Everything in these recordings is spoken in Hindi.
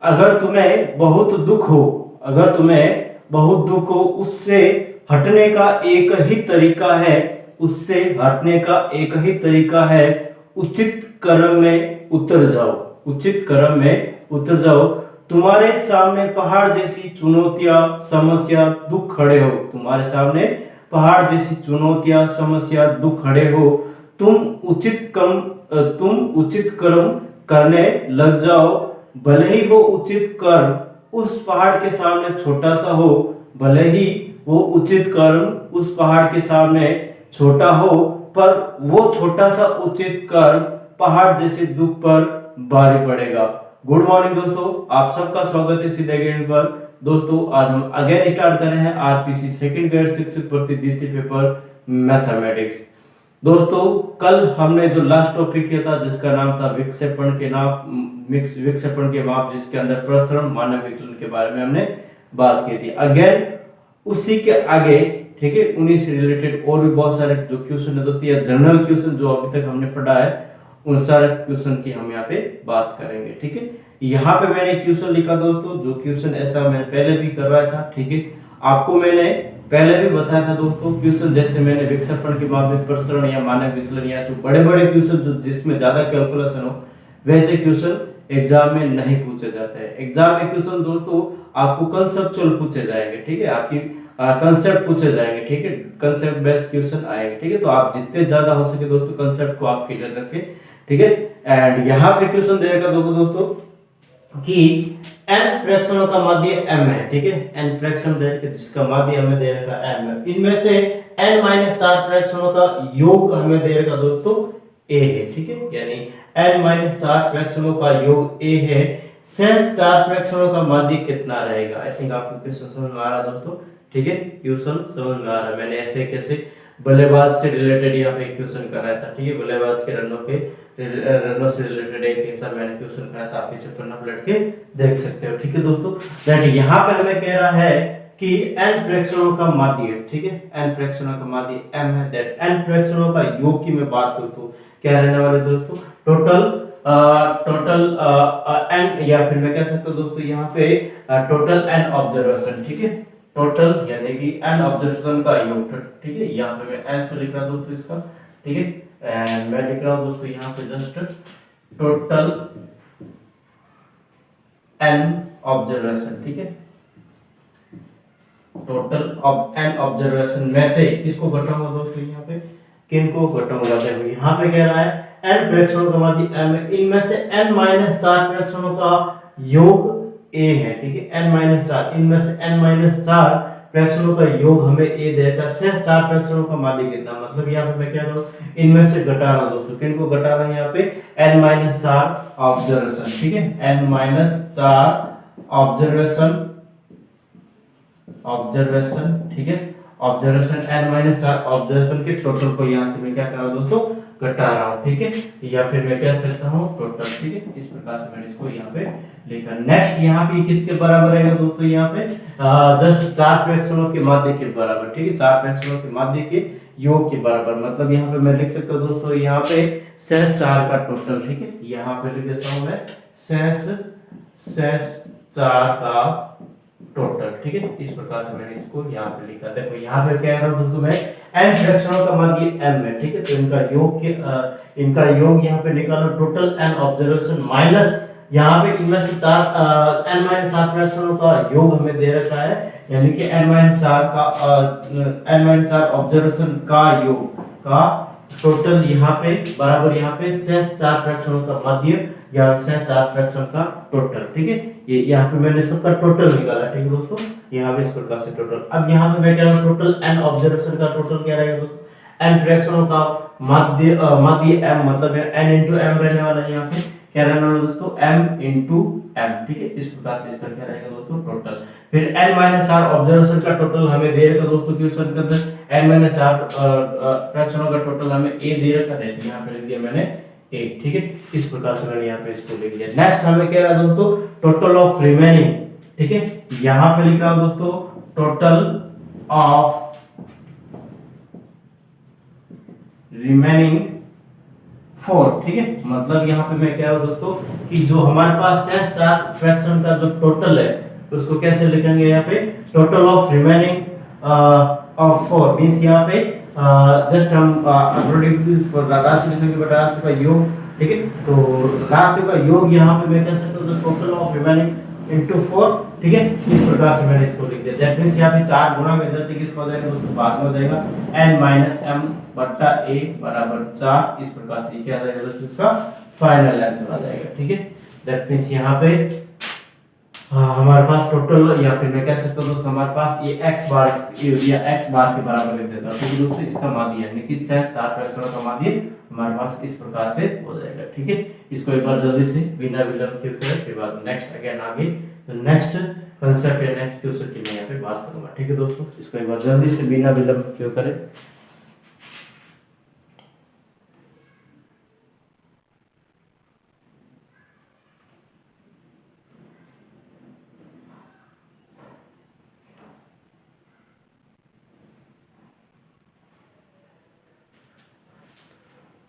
अगर तुम्हें बहुत दुख हो, अगर तुम्हें बहुत दुख हो, उससे हटने का एक ही तरीका है, उससे हटने का एक ही तरीका है, उचित कर्म में उतर जाओ, उचित कर्म में उतर जाओ। तुम्हारे सामने पहाड़ जैसी चुनौतियां, समस्या, दुख खड़े हो, तुम्हारे सामने पहाड़ जैसी चुनौतियां, समस्या, दुख खड़े हो, तुम तुम उचित कर्म करने लग जाओ। भले ही वो उचित कर्म उस पहाड़ के सामने छोटा सा हो, भले ही वो उचित कर्म उस पहाड़ के सामने छोटा हो, पर वो छोटा सा उचित कर्म पहाड़ जैसे दुख पर भारी पड़ेगा। गुड मॉर्निंग दोस्तों, आप सबका स्वागत है सीधे गेम पर। दोस्तों आज हम अगेन स्टार्ट कर रहे हैं आरपीसी सेकंड ग्रेड शिक्षक भर्ती द्वितीय पेपर मैथमेटिक्स। दोस्तों कल हमने जो लास्ट टॉपिक किया था जिसका नाम था विक्षेपण के माप, जिसके अंदर प्रसरण, मानक विचलन के बारे में हमने बात की थी। अगेन उसी के आगे, ठीक है, उन्हीं से रिलेटेड और भी बहुत सारे जो क्वेश्चन है दोस्तों, या जनरल क्वेश्चन जो अभी तक हमने पढ़ा है, उन सारे क्वेश्चन की हम यहाँ पे बात करेंगे। ठीक है, यहाँ पे मैंने क्वेश्चन लिखा दोस्तों, जो क्वेश्चन ऐसा मैंने पहले भी करवाया था। ठीक है, आपको मैंने पहले भी बताया था दोस्तों, क्वेश्चन जैसे मैंने विक्षेपण के माप में प्रसरण या मानक विचलन या जो बड़े बड़े क्वेश्चन जो जिसमें ज्यादा कैलकुलेशन हो, वैसे क्वेश्चन एग्जाम में नहीं पूछे जाते हैं। एग्जाम में क्वेश्चन दोस्तों आपको कंसेप्चुअल पूछे जाएंगे। ठीक है, आपकी कंसेप्ट पूछे जाएंगे। ठीक है, कंसेप्ट बेस्ड क्वेश्चन आएंगे। ठीक है, तो आप जितने ज्यादा हो सके दोस्तों कंसेप्ट को आप क्लियर रखें। ठीक है, एंड यहाँ पे क्वेश्चन देगा दोस्तों कि n फ्रैक्शनों का माध्य m है। ठीक है, n फ्रैक्शन दे रखा जिसका माध्य हमें दे रखा m है, इनमें से n - 4 फ्रैक्शनों का योग हमें दे रखा दोस्तों a है। ठीक है, यानी n - 4 फ्रैक्शनों का योग a है। शेष 4 फ्रैक्शनों का माध्य कितना रहेगा? आई थिंक आपको क्वेश्चन समझ में आ रहा है दोस्तों। ठीक है, क्वेश्चन समझ में आ रहा है। मैंने ऐसे कैसे बल्लेबाज से रिलेटेड यहाँ पे क्वेश्चन कराया था। ठीक है, बल्लेबाज के रनों से रिलेटेड एक ऐसा मैंने क्वेश्चन कराया था, आप पीछे पन्ना पलट के देख सकते हो। ठीक है दोस्तों, दैट यहाँ पे हमें कह रहा है कि n फ्रैक्शनों का माध्य, ठीक है, n फ्रैक्शनों का माध्य m है, दैट n फ्रैक्शनों का योग की मैं बात करूँ तो क्या रहने वाले दोस्तों, टोटल n, या फिर मैं कह सकता हूँ दोस्तों यहाँ पे टोटल n ऑब्जर्वेशन। ठीक है, टोटल यानी कि n ऑब्जर्वेशन का योग। ठीक है, यहाँ पे मैं n से लिख रहा हूँ दोस्तों इसका। ठीक है, एंड मैं लिख रहा हूँ दोस्तों यहाँ पे जस्ट टोटल n ऑब्जर्वेशन। ठीक है, टोटल n ऑब्जर्वेशन में से किसको घटाऊंगा दोस्तों, यहाँ पे किन को घटाऊंगा? देखो यहाँ पे कह रहा है n फ्रैक्शनों का माध्य m है, इनमें से n - 4 फ्रैक्शनों का योग a है। ठीक है, n - 4, इनमें से n - 4 फ्रैक्शनों का योग हमें a देगा। शेष 4 फ्रैक्शनों का माध्य कितना? मतलब यहाँ पे मैं क्या करूँ, इनमें से घटा रहा हूँ दोस्तों, किन को घटा रहा हूँ यहाँ पे, n - 4 ऑब्जर्वेशन। ठीक है, n - 4 ऑब्जर्वेशन। ठीक है, ऑब्जर्वेशन n - 4 ऑब्जर्वेशन के टोटल को यहाँ से मैं क्या कर रहा हूँ दोस्तों, घटा रहा हूँ। ठीक है, या फिर मैं कह सकता हूँ टोटल। ठीक है, इस प्रकार से मैंने इसको यहाँ पे लिखा। नेक्स्ट यहाँ पे किसके बराबर रहेगा दोस्तों, यहाँ पे जस्ट 4 फ्रैक्शनों के माध्य के बराबर। ठीक है, 4 फ्रैक्शनों के माध्य के योग के बराबर। मतलब यहाँ पे मैं लिख सकता हूँ दोस्तों, यहाँ पे शेष 4 का टोटल। ठीक है, यहाँ पे लिख देता हूँ मैं शेष 4 का टोटल। ठीक है, इस प्रकार से मैंने इसको यहाँ पे लिखा। देखो यहाँ पे क्या है दोस्तों, मैं n फ्रैक्शनों का माध्य m है। ठीक है, तो इनका योग यहाँ पे निकालो, टोटल n ऑब्जर्वेशन माइनस यहाँ पे इनमें से 4 n - 4 फ्रैक्शनों का योग हमें दे रखा है, यानी कि n - 4 ऑब्जर्वेशन का योग का टोटल यहाँ पे बराबर, यहाँ पे शेष 4 फ्रैक्शनों का माध्य या शेष 4 फ्रैक्शन का टोटल। ठीक है, ये यहाँ पे मैंने सबका टोटल निकाला। ठीक है दोस्तों, यहाँ पे इस प्रकार से टोटल। अब यहाँ पे मैं कह रहा हूँ टोटल n ऑब्जर्वेशन का टोटल क्या रहेगा दोस्तों, n फ्रैक्शनों का माध्य m, मतलब n into m रहने वाला है। यहाँ पे क्या रहने वाला दोस्तों, m into m। ठीक है, इस प्रकार से इसका क्या रहेगा दोस्तों, टोटल। फिर n - 4 ऑब्जर्वेशन का टोटल हमें दे रखा दोस्तों क्वेश्चन के अंदर, n - 4 फ्रैक्शनों का टोटल हमें a दे रखा है, यहाँ पे लिख दिया मैंने a। ठीक है, इस प्रकार से मैंने यहाँ पे इसको लिख दिया। नेक्स्ट हमें क्या रहा दोस्तों, टोटल ऑफ रिमेनिंग। ठीक है, यहाँ पे लिख रहा हूं दोस्तों टोटल ऑफ रिमेनिंग 4, ठीक है। मतलब यहाँ पे मैं क्या हूँ दोस्तों कि जो हमारे पास है चार फ्रैक्शन का जो टोटल है उसको कैसे लिखेंगे यहाँ पे, total of remaining of 4 means यहाँ पे जस्ट हम राशि की संख्या बटा राशि का योग, ठीक है। तो राशि का योग यहाँ पे मैं कह सकता हूँ टोटल ऑफ रिमेनिंग इनटू 4, ठीक है। इस प्रकार से मैंने इसको लिख दिया। दैट मींस यहाँ पे 4 गुना में जाते किसको हो जाएगा दोस्तों, बाद में हो जाएगा n माइनस m बटा a बराबर 4। इस प्रकार से क्या आ जाएगा दोस्तों, इसका फाइनल आंसर आ जाएगा, ठीक है। दैट मींस यहाँ पे हमारे पास टोटल, या फिर मैं कह सकता हूँ दोस्तों हमारे पास ये x बार या x बार के बराबर लिख देता हूँ, ठीक है दोस्तों। इसका माध्य यानी कि चार फ्रैक्शनों का माध्य हमारे पास इस प्रकार से हो जाएगा, ठीक है। इसको एक बार जल्दी से बिना विलंब के करें, फिर बाद नेक्स्ट अगेन आगे तो नेक्स्ट कंसेप्ट या नेक्स्ट क्वेश्चन की मैं यहाँ पे बात करूंगा, ठीक है दोस्तों। इसको एक बार जल्दी से बिना विलंब के करें।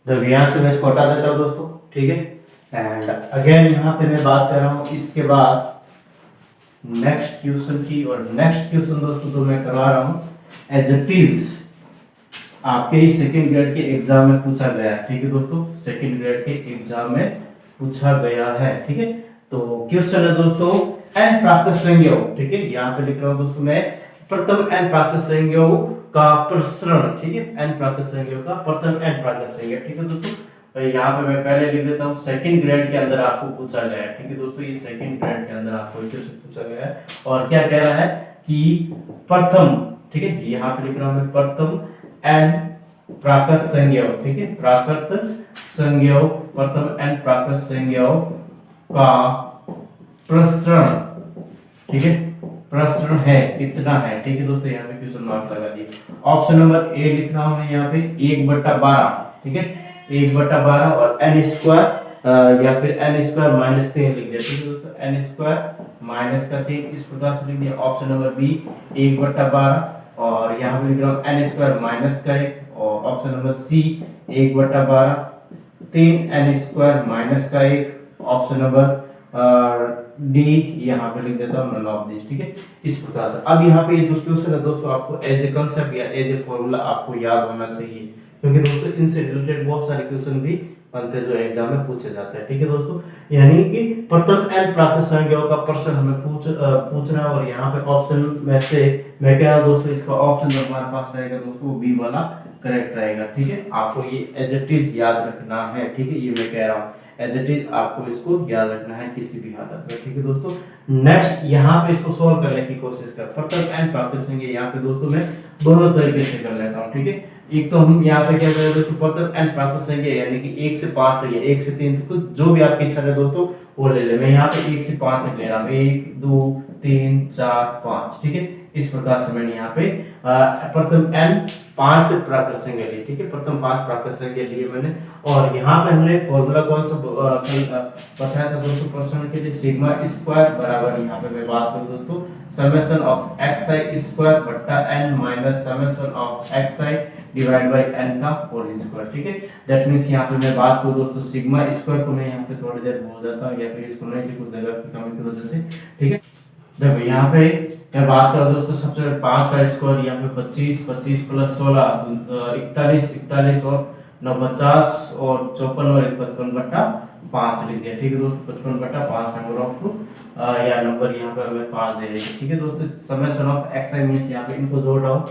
जब यहाँ से मैं इसको हटा देता हूँ दोस्तों, ठीक है। एंड अगेन यहाँ पे मैं बात कर रहा हूँ इसके बाद नेक्स्ट क्वेश्चन की, और नेक्स्ट क्वेश्चन दोस्तों तो मैं करवा रहा हूँ एज इट इज आपके ही सेकंड ग्रेड के एग्जाम में पूछा गया है, ठीक है दोस्तों। सेकंड ग्रेड के एग्जाम में पूछा गया है, ठीक है। तो क्वेश्चन है दोस्तों एन प्राकृत संज्ञाओं, ठीक है। यहाँ पे लिख रहा हूँ दोस्तों मैं प्रथम एन प्राकृत संज्ञाओं का प्रसरण, ठीक है। एन प्राकृत संज्ञाओं का प्रथम एन प्राकृत संज्ञा, ठीक है दोस्तों। तो यहाँ पे मैं पहले लिख देता हूँ सेकंड ग्रेड के अंदर आपको पूछा गया है, ठीक है दोस्तों। ये सेकंड ग्रेड के अंदर आपको क्वेश्चन पूछा गया है और क्या कह रहा है कि प्रथम, ठीक है। यहाँ पे लिख रहा हूँ मैं प्रथम एन प्राकृत संज्ञाओं, ठीक है। प्राकृत संज्ञाओं, प्रथम एन प्राकृत संज्ञाओं का प्रसरण, ठीक है। प्रसरण है कितना है, ठीक है दोस्तों। यहाँ पे क्वेश्चन मार्क लगा दिए। ऑप्शन नंबर ए लिख रहा हूँ मैं यहाँ पे 1/12, ठीक है। 1/12 और n स्क्वायर या फिर n स्क्वायर माइनस 3 लिख दिया, ठीक है दोस्तों। n स्क्वायर माइनस का 3 इस प्रकार से लिख दिया। ऑप्शन नंबर बी 1/12 और यहाँ पे लिख रहा हूँ n स्क्वायर माइनस का 1, और option number C 1/12 3 n square minus का 1, ऑप्शन नंबर डी यहाँ पे लिख देता हूँ नन ऑफ दिस, ठीक है। इस प्रकार से अब यहाँ पे ये जो क्वेश्चन है दोस्तों आपको एज ए कंसेप्ट या एज ए फॉर्मूला आपको याद होना चाहिए, क्योंकि दोस्तों इनसे रिलेटेड बहुत सारे क्वेश्चन भी बनते जो एग्जाम में पूछे जाते हैं, ठीक है दोस्तों। यानी कि प्रथम एन प्राकृत संज्ञाओं का प्रश्न हमें पूछना, और यहाँ पे ऑप्शन में से मैं कह रहा हूँ दोस्तों इसका ऑप्शन जो हमारे पास रहेगा दोस्तों वो बी वाला करेक्ट रहेगा, ठीक है। आपको ये एज इट इज याद रखना है, ठीक है। ये मैं कह रहा हूँ एज इट इज आपको इसको याद रखना है किसी भी हालत में, ठीक है दोस्तों। नेक्स्ट यहाँ पे इसको सॉल्व करने की कोशिश कर। प्रथम एन प्राकृत संज्ञा यहाँ पे दोस्तों मैं दोनों तरीके से कर लेता हूँ, ठीक है। एक तो हम यहाँ पे क्या करें दोस्तों प्रथम एन प्राकृत संज्ञा यानी कि 1 से 5 तक या 1 से 3 तक जो भी आपकी इच्छा है दोस्तों वो ले ले। मैं यहाँ पे 1 से 5 तक ले रहा हूँ, 1 2 3 4 5, ठीक है। इस प्रकार से मैंने यहाँ पे प्रथम एन 5 प्राकृत संज्ञा ली, ठीक है। प्रथम 5 प्राकृत संज्ञा लिए मैंने, और यहाँ पे हमने फॉर्मूला कौन सा बताया था दोस्तों प्रश्न के लिए, सिग्मा स्क्वायर बराबर यहाँ पे मैं बात करूँ दोस्तों समेशन ऑफ xi स्क्वायर बटा n minus summation of xi divide by n का होल स्क्वायर, ठीक है। दैट मींस यहाँ पे मैं बात करूँ दोस्तों सिग्मा स्क्वायर को मैं यहाँ पे थोड़ी देर भूल जाता हूँ या फिर इसको नहीं लिखूँ जगह की कमी की वजह से, ठीक है। जब यहाँ पे मैं बात करूँ दोस्तों सबसे पहले 5 का स्क्वायर यहाँ पे 25 25 प्लस 16 41 41 और 9 50 और 54 और 55/5 लिख दिया, ठीक है दोस्तों। 55/5 नंबर ऑफ या नंबर यहाँ पे हमें 5 दे रहे हैं, ठीक है दोस्तों। समेशन ऑफ xi मींस यहाँ पे इनको जोड़ रहा हूँ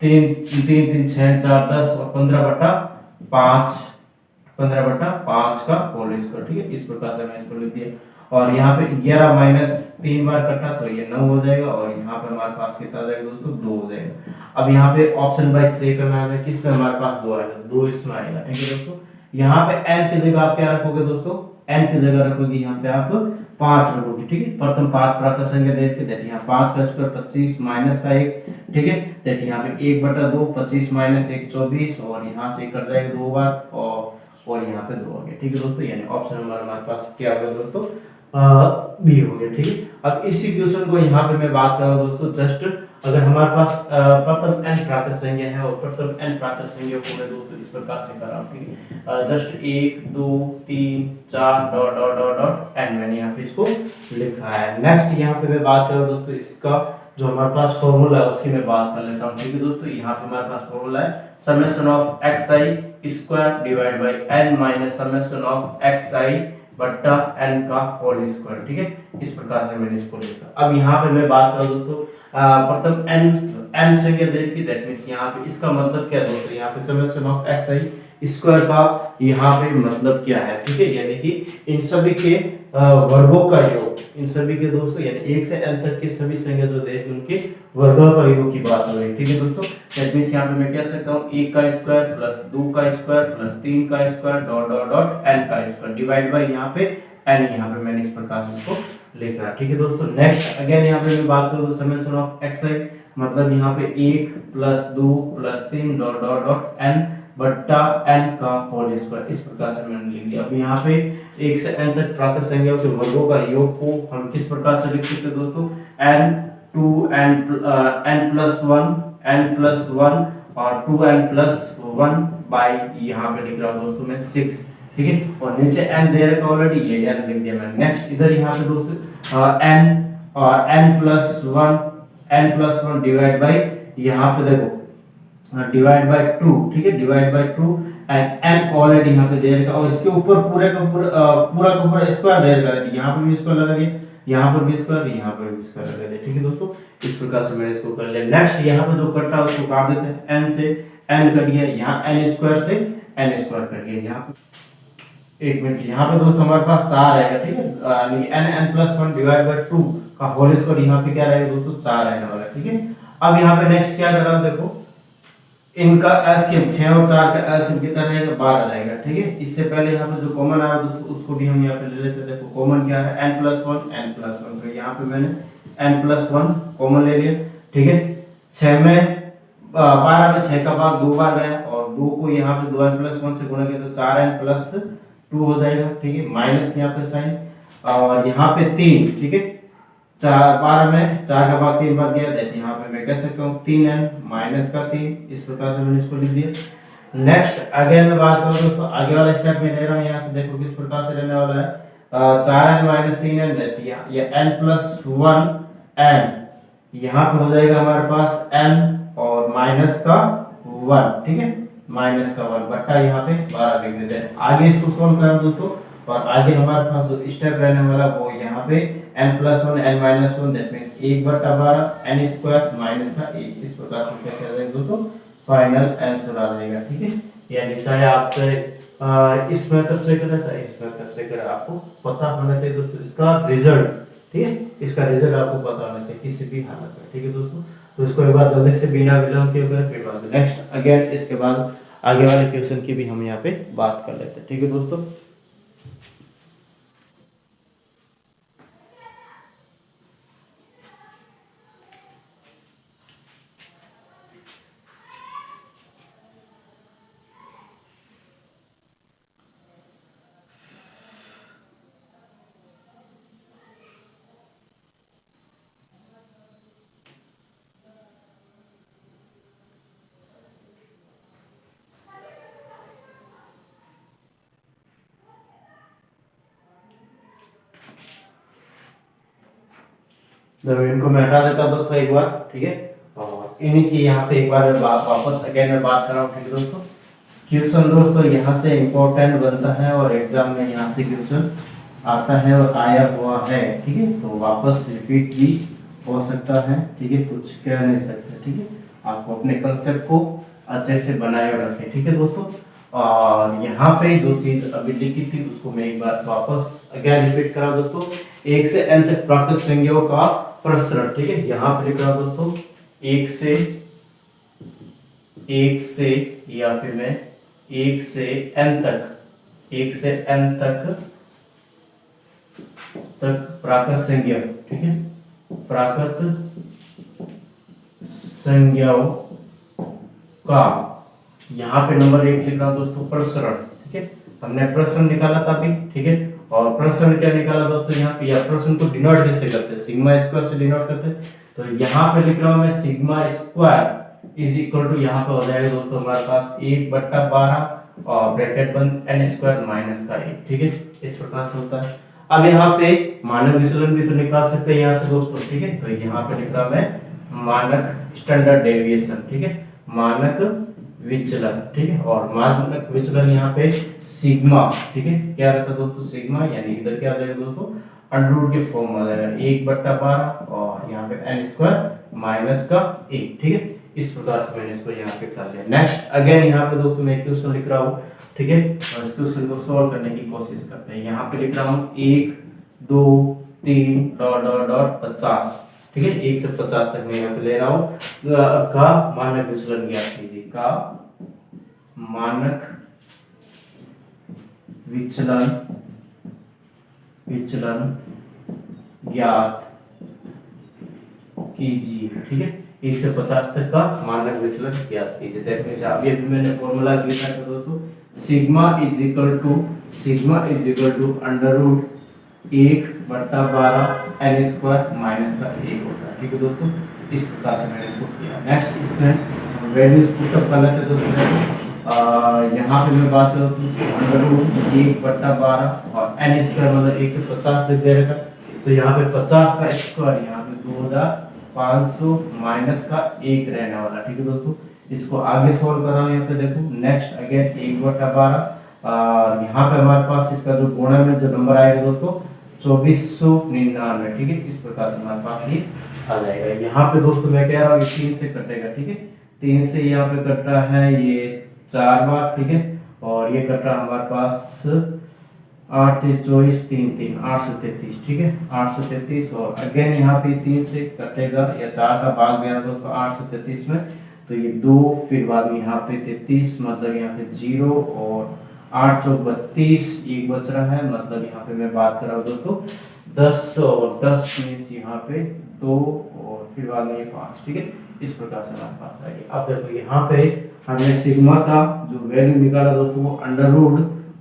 3 3 3 6 4 10 और 15/5 15/5 का होल स्क्वायर, ठीक है। इस प्रकार से मैं इसको लिख दिया, और यहाँ पे 11 माइनस 3 बार कटा तो ये 9 हो जाएगा, और यहाँ पे हमारे पास कितना आ जाएगा दोस्तों 2 हो जाएगा। अब यहाँ पे ऑप्शन बाय से करना है किस पे हमारे पास 2 आएगा, 2 इसमें आएगा, ठीक है दोस्तों। यहाँ पे n की जगह आप क्या रखोगे दोस्तों, n की जगह रखोगे यहाँ पे आप 5 रखोगे, ठीक है। प्रथम 5 प्राकृत संज्ञा देख के दैट यहाँ 5 का स्क्वायर 25 माइनस का 1, ठीक है। दैट यहाँ पे 1/2 25 माइनस 1 24 और यहाँ से कट जाएगा 2 बार और यहाँ पे 2 हो गया, ठीक है दोस्तों। यानी ऑप्शन नंबर हमारे पास क्या होगा दोस्तों बी हो गया, ठीक है। अब इसी क्वेश्चन को यहाँ पे मैं बात कर रहा हूँ दोस्तों जस्ट अगर हमारे पास प्रथम n प्राकृत संख्या है और प्रथम n प्राकृत संख्या को मैं दोस्तों इस प्रकार से कर रहा हूँ, ठीक है, just 1 2 3 4 dot dot dot dot n मैंने यहाँ पे इसको लिखा है। नेक्स्ट यहाँ पे मैं बात करूँ दोस्तों इसका जो हमारे पास फॉर्मूला है उसकी मैं बात कर लेता हूँ, ठीक है दोस्तों। यहाँ पे हमारे पास फॉर्मूला है summation of xi square divide by n minus summation of xi बट्टा n का होल स्क्वायर, ठीक है, इस प्रकार से मैंने इसको लिखा। अब यहाँ पे मैं बात करूँ दोस्तों प्रथम n संख्या दे रखी, दैट मींस यहाँ पे इसका मतलब क्या है दोस्तों, यहाँ पे समेशन ऑफ xi स्क्वायर का यहाँ पे मतलब क्या है, ठीक है, यानी कि इन सभी के वर्गों का योग, इन सभी के दोस्तों यानी 1 से n तक के सभी संख्या जो दे उनके वर्गों का योग की बात हो रही है, ठीक है दोस्तों। दैट मींस यहाँ पे मैं कह सकता हूँ 1 का स्क्वायर प्लस 2 का स्क्वायर प्लस 3 का square dot dot dot n का स्क्वायर डिवाइड बाय यहाँ पे n, यहाँ पे मैंने इस प्रकार से इसको लिख रहा, ठीक है दोस्तों। नेक्स्ट अगेन यहाँ पे मैं बात करूँ समेशन ऑफ xi मतलब यहाँ पे 1 plus 2 plus 3 dot dot dot n बट्टा n का होल स्क्वायर, इस प्रकार से मैंने लिख दिया। अब यहाँ पे 1 से n तक प्राकृत संख्याओं के वर्गों का योग को हम किस प्रकार से लिख सकते हैं दोस्तों, n 2 n plus 1 n plus 1 और 2n प्लस 1 बाई यहाँ पे लिख रहा हूँ दोस्तों मैं 6, ठीक है, और नीचे n दे रखा ऑलरेडी, ये n लिख दिया मैंने। नेक्स्ट इधर यहाँ पे दोस्तों n और n प्लस 1 डिवाइड बाई यहाँ पे देखो डिवाइड बाय 2, ठीक है, divide by 2 and n already यहाँ पे दे रखा और इसके ऊपर पूरे का पूरा स्क्वायर दे रखा है, यहाँ पे भी स्क्वायर लगा दिया, यहाँ पर भी स्क्वायर, यहाँ पर भी स्क्वायर लगा दिया, ठीक है दोस्तों, इस प्रकार से मैंने इसको कर लिया। नेक्स्ट यहाँ पे जो कटा है उसको काट देते हैं, n से n कट गया, यहाँ n स्क्वायर से n स्क्वायर कट गया, यहाँ पे 1 मिनट, यहाँ पे दोस्तों हमारे पास 4 आएगा, ठीक है, यानी n प्लस 1 डिवाइड बाय 2 का होल स्क्वायर, यहाँ पे क्या रहेगा दोस्तों 4 आने वाला है, ठीक है। अब यहाँ पे नेक्स्ट क्या कर रहा हूँ देखो, इनका एलसीएम 6 और 4 का एलसीएम कितना रहेगा 12 रहेगा, ठीक है। इससे पहले यहाँ पे जो कॉमन आया दोस्तों उसको भी हम यहाँ पे ले लेते हैं। देखो कॉमन क्या है n प्लस 1 तो यहाँ पे मैंने n प्लस 1 कॉमन ले लिया, ठीक है। 6 में 12 में 6 का भाग 2 बार गया और 2 को यहाँ पे 2n प्लस 1 से गुणा किया तो 4n प्लस 2 हो जाएगा, ठीक है, माइनस यहाँ पे साइन और यहाँ पे 3, ठीक है, 12 में 4 का भाग 3 बार गया, दैट यहाँ पे मैं कह सकता हूँ 3n माइनस का 3, इस प्रकार से मैंने इसको लिख दिया। नेक्स्ट अगेन मैं बात करूँ दोस्तों आगे वाला स्टेप में ले रहा हूँ, यहाँ से देखो किस प्रकार से रहने वाला है 4n माइनस 3n, दैट ये n प्लस 1n, यहाँ पे हो जाएगा हमारे पास n और माइनस का 1, ठीक है, माइनस का 1 बट्टा यहाँ पे 12 लिख देते हैं। आगे इसको सॉल्व करें दोस्तों और आगे हमारे पास जो स्टेप रहने वाला वो यहाँ पे n plus 1 n minus 1 that means 1 बटा 12 n स्क्वायर माइनस का 1, इस प्रकार से क्या किया जाएगा दोस्तों फाइनल आंसर आ जाएगा, ठीक है। यानी चाहे आप इस मेथड से करें चाहे इस मेथड से करें, आपको पता होना चाहिए दोस्तों इसका रिजल्ट, ठीक है, इसका रिजल्ट आपको पता होना चाहिए किसी भी हालत में, ठीक है दोस्तों। तो इसको एक बार जल्दी से बिना विलंब किए करें, फिर बाद नेक्स्ट अगेन इसके बाद आगे वाले क्वेश्चन की भी हम यहाँ पे बात कर लेते हैं, ठीक है दोस्तों। इनको मैं हटा देता हूं दोस्तों एक बार, ठीक है, और इन्हीं की यहाँ पे एक बार वापस अगेन मैं बात कर रहा हूँ, ठीक है दोस्तों। क्वेश्चन दोस्तों यहाँ से इम्पोर्टेंट बनता है और एग्जाम में यहाँ से क्वेश्चन आता है और आया हुआ है, ठीक है, तो वापस रिपीट भी हो सकता है, ठीक है, कुछ कह नहीं सकते, ठीक है, आपको अपने कंसेप्ट को अच्छे से बनाए रखें, ठीक है दोस्तों। और यहाँ पे जो चीज अभी लिखी थी उसको मैं एक बार वापस अगेन रिपीट करा दोस्तों, 1 से n तक प्राकृत संख्याओं का प्रसरण, ठीक है, यहाँ पे लिख रहा हूं दोस्तों 1 से या फिर मैं 1 से n तक प्राकृत संख्या, ठीक है, प्राकृत संख्याओं का यहाँ पे नंबर 1 लिख रहा हूं दोस्तों प्रसरण, ठीक है, हमने प्रसरण निकाला था अभी, ठीक है, और प्रसरण क्या निकाला दोस्तों यहाँ पे, या प्रसरण को डिनोट कैसे करते हैं, सिग्मा स्क्वायर से डिनोट करते हैं, तो यहाँ पे लिख रहा हूँ मैं sigma square is equal to, यहाँ पे हो जाएगा दोस्तों हमारे पास 1/12 और ब्रैकेट बंद n स्क्वायर माइनस का 1, ठीक है, इस प्रकार से होता है। अब यहाँ पे मानक विचलन भी तो निकाल सकते हैं यहाँ से दोस्तों, ठीक है, तो यहाँ पे लिख रहा मैं मानक स्टैंडर्ड डेविएशन, ठीक है, मानक विचलन, ठीक है, और मानक विचलन यहाँ पे सिग्मा, ठीक है, क्या रहता है दोस्तों सिग्मा, यानी इधर क्या आ जाएगा दोस्तों अंडर रूट के फॉर्म में आ जाएगा 1/12 और यहाँ पे n स्क्वायर माइनस का 1, ठीक है, इस प्रकार से मैंने इसको यहाँ पे कर लिया। नेक्स्ट अगेन यहाँ पे दोस्तों मैं क्वेश्चन लिख रहा हूँ, ठीक है, और इस क्वेश्चन को सॉल्व करने की कोशिश करते हैं। यहाँ पे लिख रहा हूँ 1 2 3 डॉट डॉट डॉट 50, ठीक है, 1 से 50 तक मैं यहाँ पे ले रहा हूँ, का मानक विचलन ज्ञात कीजिए, का मानक विचलन ज्ञात कीजिए, ठीक है, 1 से 50 तक का मानक विचलन ज्ञात कीजिए। देखने से अभी मैंने फॉर्मूला लिखा था दोस्तों, sigma is equal to under root 1/12 n square minus का 1 होता है, ठीक है दोस्तों, इस प्रकार से मैंने इसको किया। नेक्स्ट इसमें वैल्यूज पुटअप कर लेते हैं दोस्तों। यहाँ पे मैं बात करूँ अंडर रूट 1/12 और n स्क्वायर मतलब 1 से 50 तक दे रखा, तो यहाँ पे 50 का स्क्वायर यहाँ पे 2500 माइनस का 1 रहने वाला, ठीक है दोस्तों, इसको आगे सोल्व कर रहा हूँ। यहाँ पे देखो नेक्स्ट अगेन 1/12, यहाँ पे हमारे पास इसका जो गुणा में जो नंबर आएगा दोस्तों 2499, ठीक है, इस प्रकार से हमारे पास ये आ जाएगा। यहाँ पे दोस्तों मैं कह रहा हूँ 3 से कटेगा, ठीक है, 3 से यहाँ पे कट रहा है ये 4 बार, ठीक है, और ये कट रहा हमारे पास 8 3 24 3 3 833, ठीक है, 833 और अगेन यहाँ पे 3 से कटेगा या 4 का भाग गया दोस्तों 833 में, तो ये 2 फिर बाद में यहाँ पे 33 मतलब यहाँ पे 0 और 8 चौक 32 एक बच रहा है, मतलब यहाँ पे मैं बात कर रहा हूँ दोस्तों 10 और 10 मीन्स यहाँ पे 2 और फिर बाद में ये 5, ठीक है, इस प्रकार से हमारे पास आएगी। अब देखो यहाँ पे हमने सिग्मा का जो वैल्यू निकाला दोस्तों वो अंडर रूट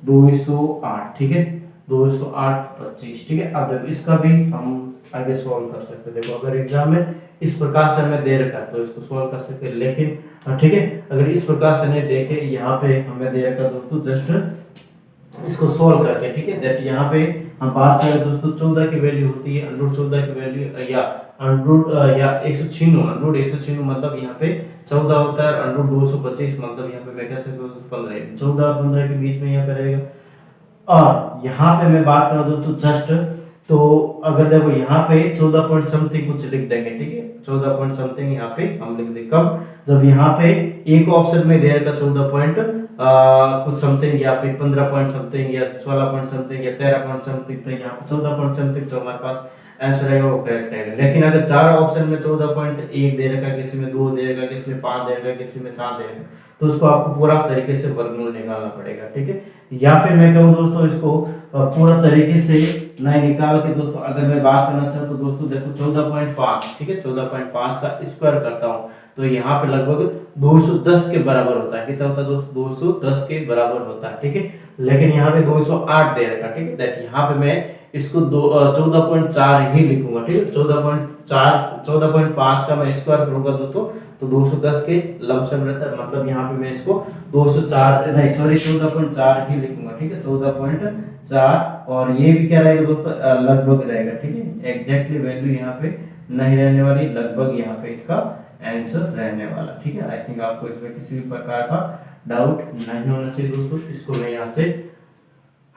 208, ठीक है, 208/25, ठीक है। अब देखो इसका भी हम आगे सॉल्व कर सकते हैं। देखो अगर एग्जाम में इस प्रकार से हमें दे रखा है तो इसको सॉल्व कर सकते हैं, लेकिन ठीक है अगर इस प्रकार से नहीं देखे यहाँ पे हमें दे रखा दोस्तों जस्ट इसको सॉल्व करके, ठीक है, दैट यहाँ पे हम बात करें दोस्तों 14 की वैल्यू होती है अंडर 14 की वैल्यू या अंडर या 196 मतलब यहाँ पे 14 होता है, अंडर 225 मतलब यहाँ पे मैं कह सकता हूँ 15 14 और 15 के बीच में यहाँ पे रहेगा। और यहाँ पे मैं बात करूँ दोस्तों जस्ट, तो अगर देखो यहाँ पे 14 पॉइंट समथिंग कुछ लिख देंगे, ठीक है, 14 पॉइंट समथिंग यहाँ पे हम लिख देंगे कब, जब यहाँ पे एक ऑप्शन में दे रखा 14 पॉइंट कुछ समथिंग या फिर 15 पॉइंट समथिंग या 16 पॉइंट समथिंग या 13 पॉइंट समथिंग, तो यहाँ पे 14 पॉइंट समथिंग जो हमारे पास आंसर रहेगा वो करेक्ट रहेगा। लेकिन अगर चार ऑप्शन में 14.1 दे रखा, किसी में 2 दे रखा, किसी में 5 दे रखा, किसी में 7 दे रखा, तो उसको आपको पूरा तरीके से वर्गमूल निकालना पड़ेगा, ठीक है। या फिर मैं कहूँ दोस्तों इसको पूरा तरीके से नहीं निकाल के दोस्तों अगर मैं बात करना चाहूँ तो दोस्तों देखो 14.5, ठीक है, 14.5 का स्क्वायर करता हूँ तो यहाँ पे लगभग 210 के बराबर होता है। कितना होता है दोस्तों 210 के बराबर होता है, ठीक है। लेकिन यहाँ पे 208 दे रखा, ठीक है, दैट यहाँ पे मैं इसको 14.4 ही लिखूंगा, ठीक है। 14.5 का मैं स्क्वायर करूंगा दोस्तों तो 210 के लमसम रहता है, मतलब यहाँ पे मैं इसको 204 नहीं सॉरी 14.4 ही लिखूंगा, ठीक है, 14.4 और ये भी क्या रहेगा दोस्तों लगभग रहेगा, ठीक है। एग्जैक्टली वैल्यू यहाँ पे नहीं रहने वाली, लगभग यहाँ पे इसका आंसर रहने वाला, ठीक है। आई थिंक आपको इसमें किसी भी प्रकार का डाउट नहीं होना चाहिए दोस्तों। इसको मैं यहाँ से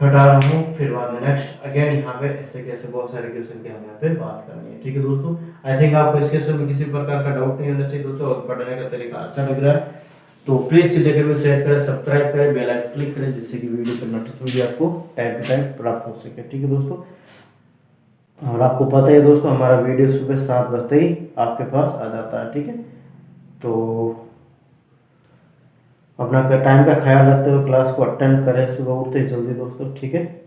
हटा रहा हूँ, फिर बाद में नेक्स्ट अगेन यहाँ पे ऐसे कैसे बहुत सारे क्वेश्चन की हम यहाँ पे बात करनी है, ठीक है दोस्तों। आई थिंक आपको इस क्वेश्चन में किसी प्रकार का डाउट नहीं होना चाहिए दोस्तों, और पढ़ने का तरीका अच्छा लग रहा है तो प्लीज इसे वीडियो को शेयर करें, सब्सक्राइब करें, बेल आइकन क्लिक करें जिससे कि वीडियो पर नोटिफिकेशन आपको टाइम टू टाइम प्राप्त हो सके, ठीक है दोस्तों। और आपको पता है दोस्तों हमारा वीडियो सुबह 7 बजते ही आपके पास आ जाता है, ठीक है। तो अपना टाइम का ख्याल रखते हुए क्लास को अटेंड करें सुबह उठते ही जल्दी दोस्तों, ठीक है।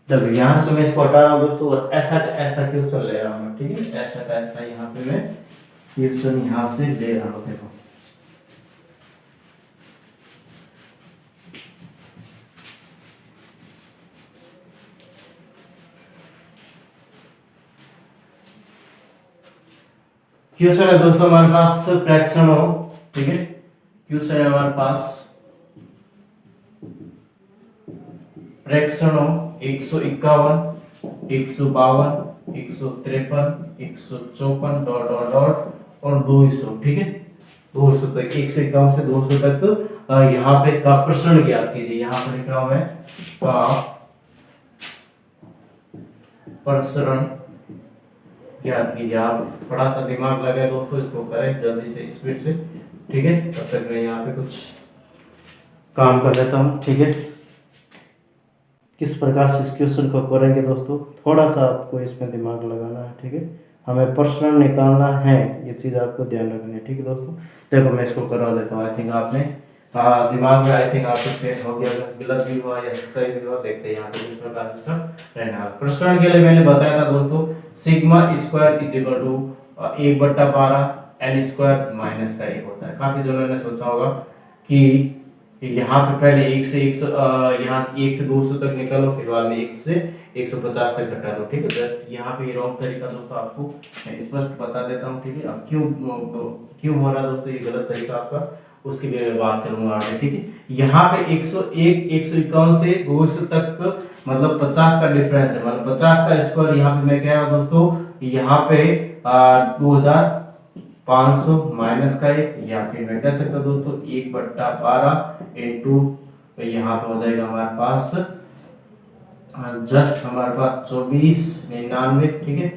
जब यहाँ से मैं इसको हटा रहा हूँ दोस्तों और ऐसा का ऐसा क्वेश्चन ले रहा हूँ, ठीक है, ऐसा का ऐसा यहाँ पे मैं क्वेश्चन यहाँ से ले रहा हूँ। देखो क्वेश्चन है दोस्तों हमारे पास फ्रैक्शन हो, ठीक है। क्वेश्चन है हमारे पास फ्रैक्शन हो 151, 152, 153, 154 डॉट डॉट डॉट और 200, ठीक है। 200 तक, 151 से 200 तक यहाँ पे का प्रसरण ज्ञात कीजिए। यहाँ पे लिख रहा हूं मैं का प्रसरण ज्ञात कीजिए। आप थोड़ा सा दिमाग लगाए दोस्तों, इसको करें जल्दी से, स्पीड से, ठीक है। तब तक मैं यहाँ पे कुछ काम कर लेता हूँ, ठीक है। किस प्रकार से इस क्वेश्चन को करेंगे दोस्तों, थोड़ा सा आपको इसमें दिमाग लगाना है, ठीक है। हमें प्रसरण निकालना है, ये चीज़ आपको ध्यान रखनी है, ठीक है दोस्तों। देखो मैं इसको करवा देता हूँ। आई थिंक आपने दिमाग में आई थिंक आपको चेंज हो गया, गलत भी हुआ या सही भी हुआ, देखते हैं यहाँ पे किस प्रकार इसका रहना है। प्रसरण के लिए मैंने बताया था दोस्तों sigma square is equal to 1/12 n square minus का 1 होता है। काफी जनों ने सोचा होगा कि यहाँ पे पहले 1 से 100 यहाँ 1 से 200 तक निकालो, फिर बाद में 1 से 150 तक घटा दो, ठीक है। यहाँ पे रॉन्ग तरीका दोस्तों आपको मैं स्पष्ट बता देता हूँ, ठीक है। अब क्यों हो रहा है दोस्तों ये गलत तरीका आपका, उसकी भी मैं बात करूंगा आगे, ठीक है। यहाँ पे 101, 151 से 200 तक मतलब 50 का डिफरेंस है, मतलब 50 का स्क्वायर। यहाँ पे मैं कह रहा हूँ दोस्तों, यहाँ पे 2500 माइनस का 1, या फिर मैं कह सकता हूँ दोस्तों 1/12 इंटू यहाँ पे हो जाएगा हमारे पास जस्ट हमारे पास 2499, ठीक है।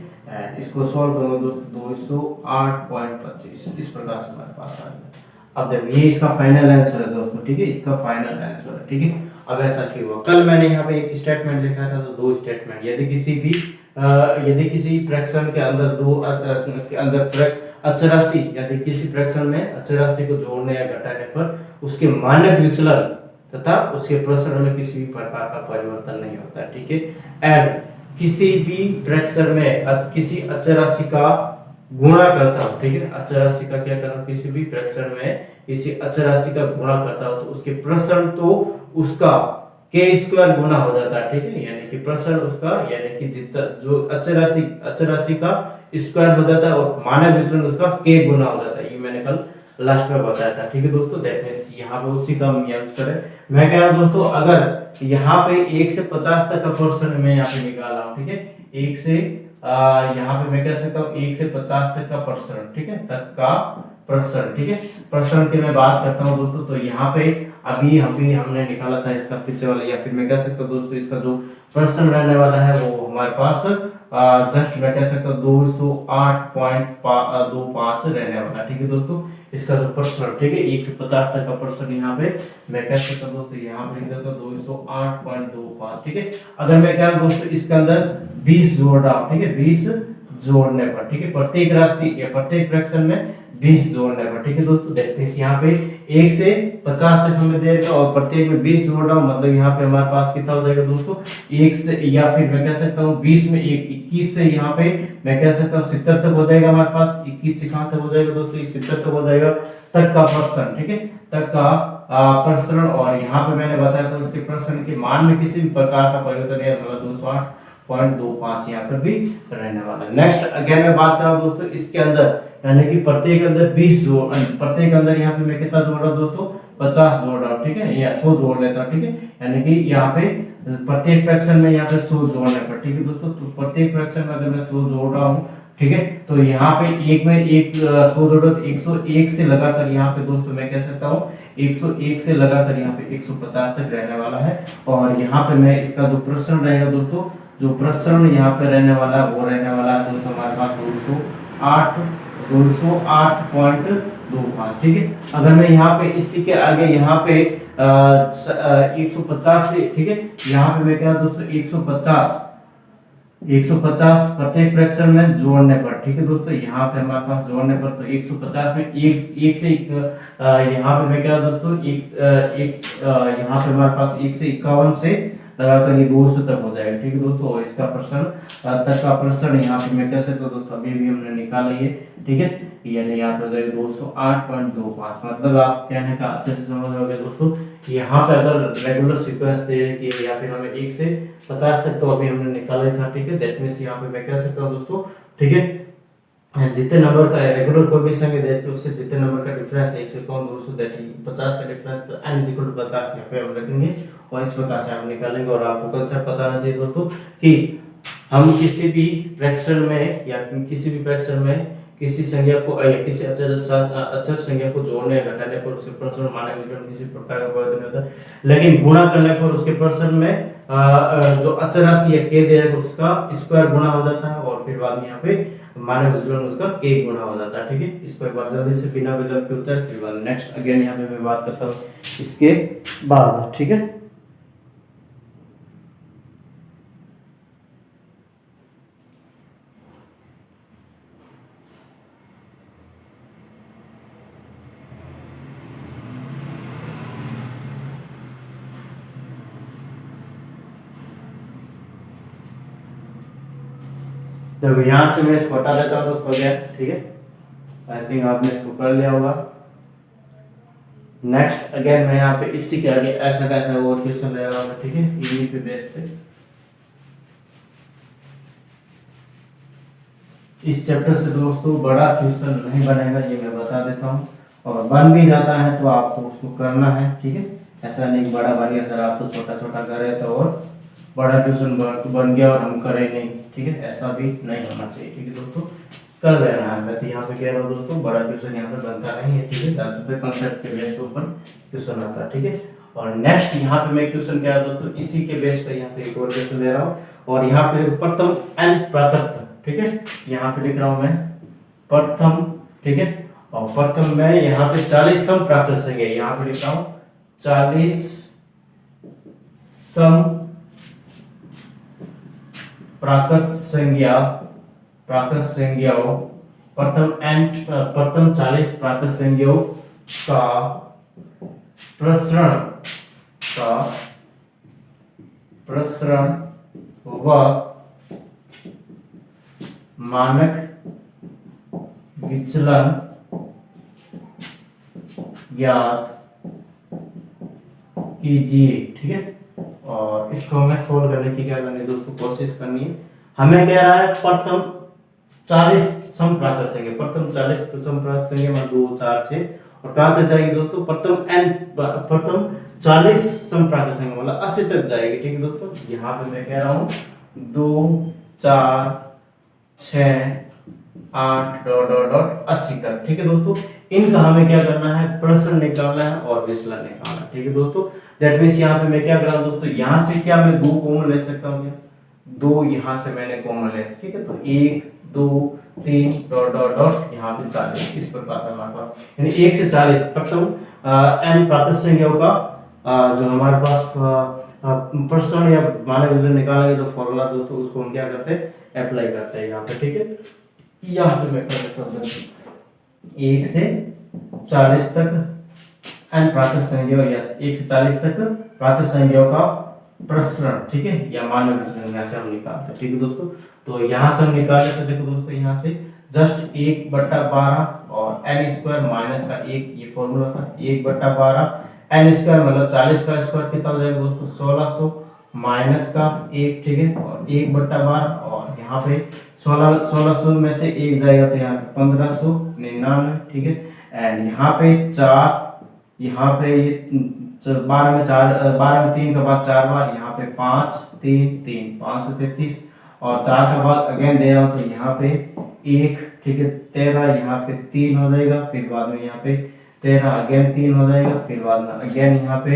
इसको सॉल्व करूंगा दोस्तों 208.25, इस प्रकार से हमारे पास आ गया। अब देखो ये इसका फाइनल आंसर है दोस्तों, ठीक है। इसका फाइनल आंसर है, ठीक है। अब ऐसा क्यों हुआ, कल मैंने यहाँ पे एक स्टेटमेंट लिखा था, तो दो स्टेटमेंट, यदि किसी फ्रैक्शन के अंदर के अंदर अचराशि, यदि किसी फ्रैक्शन में अचराशि को जोड़ने या घटाने पर उसके मानक विचलन तथा उसके प्रसरण में किसी भी प्रकार का परिवर्तन नहीं होता है, ठीक है। एंड किसी भी फ्रैक्शन में किसी अचराशि का गुणा करता हूं, ठीक है। अचराशि का क्या करना, किसी भी फ्रैक्शन में किसी अचराशि का गुणा करता हूं तो उसके प्रसरण तो उसका k स्क्वायर गुना हो जाता है, ठीक है। यानी कि प्रसरण उसका, यानी कि जितना जो अचराशि का स्क्वायर हो जाता है और मानक विचलन उसका k गुना हो जाता है। ये मैंने कल लास्ट में बताया था, ठीक है दोस्तों। देखिए यहाँ पे उसी का हम यूज करें। मैं कह रहा हूं दोस्तों, अगर यहाँ पे 1 से 50 तक का प्रसरण मैं यहाँ पे निकाल रहा हूँ, ठीक है। 1 से यहाँ पे मैं कह सकता हूँ 1 से 50 तक का प्रसरण, ठीक है, तक का प्रसरण, ठीक है। प्रसरण की मैं बात करता हूँ दोस्तों, तो यहाँ पे अभी हमने निकाला था इसका पीछे वाला, या फिर मैं कह सकता हूँ दोस्तों इसका जो प्रसरण रहने वाला है वो हमारे पास जस्ट मैं कह सकता हूँ 208.25 रहने वाला, ठीक है दोस्तों। इसका जो प्रसरण, ठीक है, 1 से 50 तक का प्रसरण यहाँ पे मैं कह सकता हूँ दोस्तों, यहाँ पे लिख देता हूँ 208.25, ठीक है। अगर मैं कह रहा हूँ दोस्तों इसके अंदर 20 जोड़ रहा हूँ, ठीक है, 20 जोड़ने पर, ठीक है, प्रत्येक राशि या प्रत्येक फ्रैक्शन में 20 जोड़ने पर, ठीक है दोस्तों। देखते हैं यहाँ पे 1 से 50 तक हमें दे रहा और प्रत्येक में 20 जोड़ रहा हूँ, मतलब यहाँ पे हमारे पास कितना हो जाएगा दोस्तों 1 से, या फिर मैं कह सकता हूँ 20 में 21 से यहाँ पे मैं कह सकता हूँ 70 तक हो जाएगा हमारे पास। 21 से कहाँ तक हो जाएगा दोस्तों, 70 तक हो जाएगा, तक का प्रसरण, ठीक है, तक का प्रसरण। और यहाँ पे मैंने बताया था उसके प्रसरण के मान में किसी भी प्रकार का परिवर्तन है, मतलब 208.25 यहाँ पर भी रहने वाला है। नेक्स्ट अगेन मैं बात कर रहा हूँ दोस्तों इसके अंदर, यानी कि प्रत्येक अंदर 20 जोड़, प्रत्येक अंदर यहाँ पे मैं कितना जोड़ रहा हूँ दोस्तों 50 जोड़ रहा हूँ, ठीक है, या 100 जोड़ लेता हूँ, ठीक है। यानी कि यहाँ पे प्रत्येक फ्रैक्शन में यहाँ पे 100 जोड़ने पर, ठीक है दोस्तों। तो प्रत्येक फ्रैक्शन में अगर मैं 100 जोड़ रहा हूँ, ठीक है, तो यहाँ पे एक में एक 100 जोड़ो तो 101 से लगाकर यहाँ पे दोस्तों मैं कह सकता हूँ 101 से लगाकर यहाँ पे 150 तक रहने वाला है। और यहाँ पे मैं इसका जो प्रसरण रहेगा दोस्तों, जो प्रसरण यहाँ पे रहने वाला है वो रहने वाला है दोस्तों हमारे पास 208.25, ठीक है। अगर मैं यहाँ पे इसी के आगे यहाँ पे 150 से, ठीक है, यहाँ पे मैं क्या दोस्तों 150 प्रत्येक फ्रैक्शन में जोड़ने पर, ठीक है दोस्तों, यहाँ पे हमारे पास जोड़ने पर तो 150 में एक से यहाँ पे मैं क्या दोस्तों यहाँ पे हमारे पास 1 से 51 से लगाकर ये 200 तक हो जाएगा, ठीक है दोस्तों। इसका प्रसरण तक का प्रसरण यहाँ पे मैं कह सकता हूँ दोस्तों अभी भी हमने निकाला ये, ठीक है, यानी यहाँ पे हो जाएगा 208.25। मतलब आप कहने का अच्छे से समझ रहे दोस्तों, यहाँ पे अगर रेगुलर सीक्वेंस दे कि या फिर हमें 1 से 50 तक तो अभी हमने निकाला था, ठीक है। दैट मींस यहाँ पे मैं कह सकता हूँ दोस्तों, ठीक है, जितने नंबर का रेगुलर कोई भी संख्या दे तो उसके जितने नंबर का डिफरेंस है 1 से कौन 200 दैट 50 का डिफरेंस, तो n इक्वल टू 50 यहाँ पे हम रखेंगे और इस प्रकार से हम निकालेंगे। और आपको कंसेप्ट पता होना चाहिए दोस्तों कि हम किसी भी फ्रैक्शन में या किसी भी फ्रैक्शन में किसी संख्या को या किसी अचर संख्या को जोड़ने या घटाने पर उसके परसेंट माने में किसी प्रकार का परिवर्तन होता है, लेकिन गुणा करने पर उसके परसेंट में जो अचर राशि है k दे रखा उसका स्क्वायर गुणा हो जाता है और फिर बाद में यहाँ पे माने विचलन उसका k गुणा हो जाता है। ठीक है, इसको एक बार जल्दी से बिना विलंब के उत्तर फिर बाद नेक्स्ट अगेन यहाँ पे मैं बात करता हूँ इसके बाद। ठीक है, तो यहाँ से मैं इसको हटा देता हूँ दोस्तों, हो गया। ठीक है, आई थिंक आपने इसको कर लिया होगा। नेक्स्ट अगेन मैं यहाँ पे इसी के आगे ऐसा कैसा और क्वेश्चन ले रहा हूँ। ठीक है, इन्हीं पे बेस पे इस चैप्टर से दोस्तों बड़ा क्वेश्चन नहीं बनेगा, ये मैं बता देता हूँ। और बन भी जाता है तो आपको उसको करना है। ठीक है, ऐसा नहीं बड़ा बन गया सर आप तो छोटा छोटा कर रहे थे और बड़ा क्वेश्चन बन गया और हम करें नहीं। ठीक है, ऐसा भी नहीं होना चाहिए। ठीक है दोस्तों, कर लेना है। मैं तो यहाँ पे कह रहा हूँ दोस्तों बड़ा क्वेश्चन यहाँ पे बनता नहीं है। ठीक है, ज्यादातर कंसेप्ट के बेस के ऊपर क्वेश्चन आता है। ठीक है, और नेक्स्ट यहाँ पे मैं क्वेश्चन क्या है दोस्तों, इसी के बेस पे यहाँ पे एक और क्वेश्चन ले रहा हूँ और यहाँ पे प्रथम n प्राकृत। ठीक है, यहाँ पे लिख रहा हूँ मैं प्रथम। ठीक है, और प्रथम में यहाँ पे 40 सम प्राकृत संख्या, यहाँ पे लिख रहा हूँ 40 सम प्राकृत संज्ञाओं प्रथम 40 प्राकृत संज्ञाओं का प्रसरण व मानक विचलन ज्ञात कीजिए। ठीक है, और इसको हमें सोल्व करने की क्या करनी है दोस्तों, कोशिश करनी है। हमें कह रहा है प्रथम 40 सम प्राकृत संख्या, प्रथम 40 सम प्राकृत संख्या में 2 4 6 और कहां तक जाएगी दोस्तों, प्रथम 40 सम प्राकृत संख्या मतलब 80 तक जाएगी। ठीक है दोस्तों, यहाँ पे मैं कह रहा हूँ 2 4 6 8 डॉट डॉट डॉट 80 तक। ठीक है दोस्तों, इनका हमें क्या करना है, प्रसरण निकालना है और विचलन निकालना है। ठीक है दोस्तों, दैट मींस यहाँ पे मैं क्या कर रहा हूँ दोस्तों, यहाँ से क्या मैं 2 कॉमन ले सकता हूँ क्या, 2 यहाँ से मैंने कॉमन ले। ठीक है, तो 1 2 3 डॉट डॉट डॉट यहाँ पे 40 इस प्रकार से हमारे पास यानी 1 से 40 प्रथम n प्राकृत संख्याओं का जो हमारे पास प्रसरण या मानक विचलन निकालेंगे जो फॉर्मूला दोस्तों उसको हम क्या करते हैं, अप्लाई करते हैं यहाँ पे। ठीक है, यहाँ पे मैं कर देता हूँ 1 से 40 तक n प्राकृत संख्याओं या 1 से 40 तक प्राकृत संख्याओं का प्रसरण। ठीक है, या मानक विचलन यहाँ से हम निकालते हैं। ठीक है दोस्तों, तो यहाँ से हम निकाले तो देखो दोस्तों यहाँ से जस्ट 1/12 और n स्क्वायर माइनस का 1 ये फॉर्मूला था, 1/12 n स्क्वायर मतलब 40 का स्क्वायर कितना हो जाएगा दोस्तों 1600 माइनस का 1। ठीक है, और 1/12 और यहाँ पे 1600 में से 1 जाएगा तो यहाँ 1599। ठीक है, एंड यहाँ पे 4 यहाँ पे ये 12 में 3 का बाद 4 बार, यहाँ पे 5 3 3 533 और 4 का बाद अगेन दे रहा हूँ तो यहाँ पे 1। ठीक है, 13 यहाँ पे 3 हो जाएगा, फिर बाद में यहाँ पे 13 अगेन 3 हो जाएगा, फिर बाद में अगेन यहाँ पे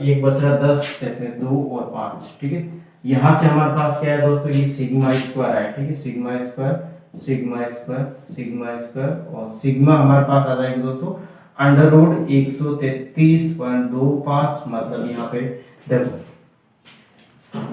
1 बच रहा 10 फिर 2 और 5। ठीक है, यहाँ से हमारे पास क्या है दोस्तों, ये सिग्मा स्क्वायर है। ठीक है, sigma square sigma square sigma square और सिग्मा हमारे पास आ जाएगा दोस्तों अंडर रूट 133.25 मतलब यहाँ पे देखो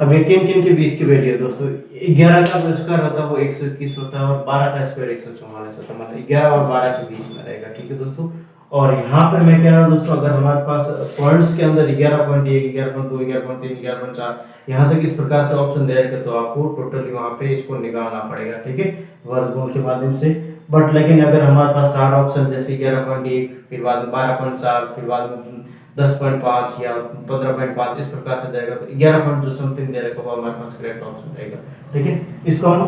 अब किन किन के बीच की वैल्यू है दोस्तों, 11 का जो स्क्वायर होता है वो 121 होता है और 12 का स्क्वायर 144 होता है, मतलब 11 और 12 के बीच में रहेगा। ठीक है दोस्तों, और यहाँ पे मैं कह रहा हूँ दोस्तों अगर हमारे पास पॉइंट्स के अंदर 11.1 11.2 11.3 11.4 यहाँ तक इस प्रकार से ऑप्शन दे रखे तो आपको टोटली वहाँ पे इसको निकालना पड़ेगा। ठीक है, वर्गमूल के माध्यम से। बट लेकिन अगर हमारे पास 4 ऑप्शन जैसे 11.1 फिर बाद में 12.4 फिर बाद में 10.5 या 15.5 इस प्रकार से जाएगा, तो 11 पॉइंट जो समथिंग दे रखा होगा हमारे पास करेक्ट ऑप्शन रहेगा। ठीक है, इसको हम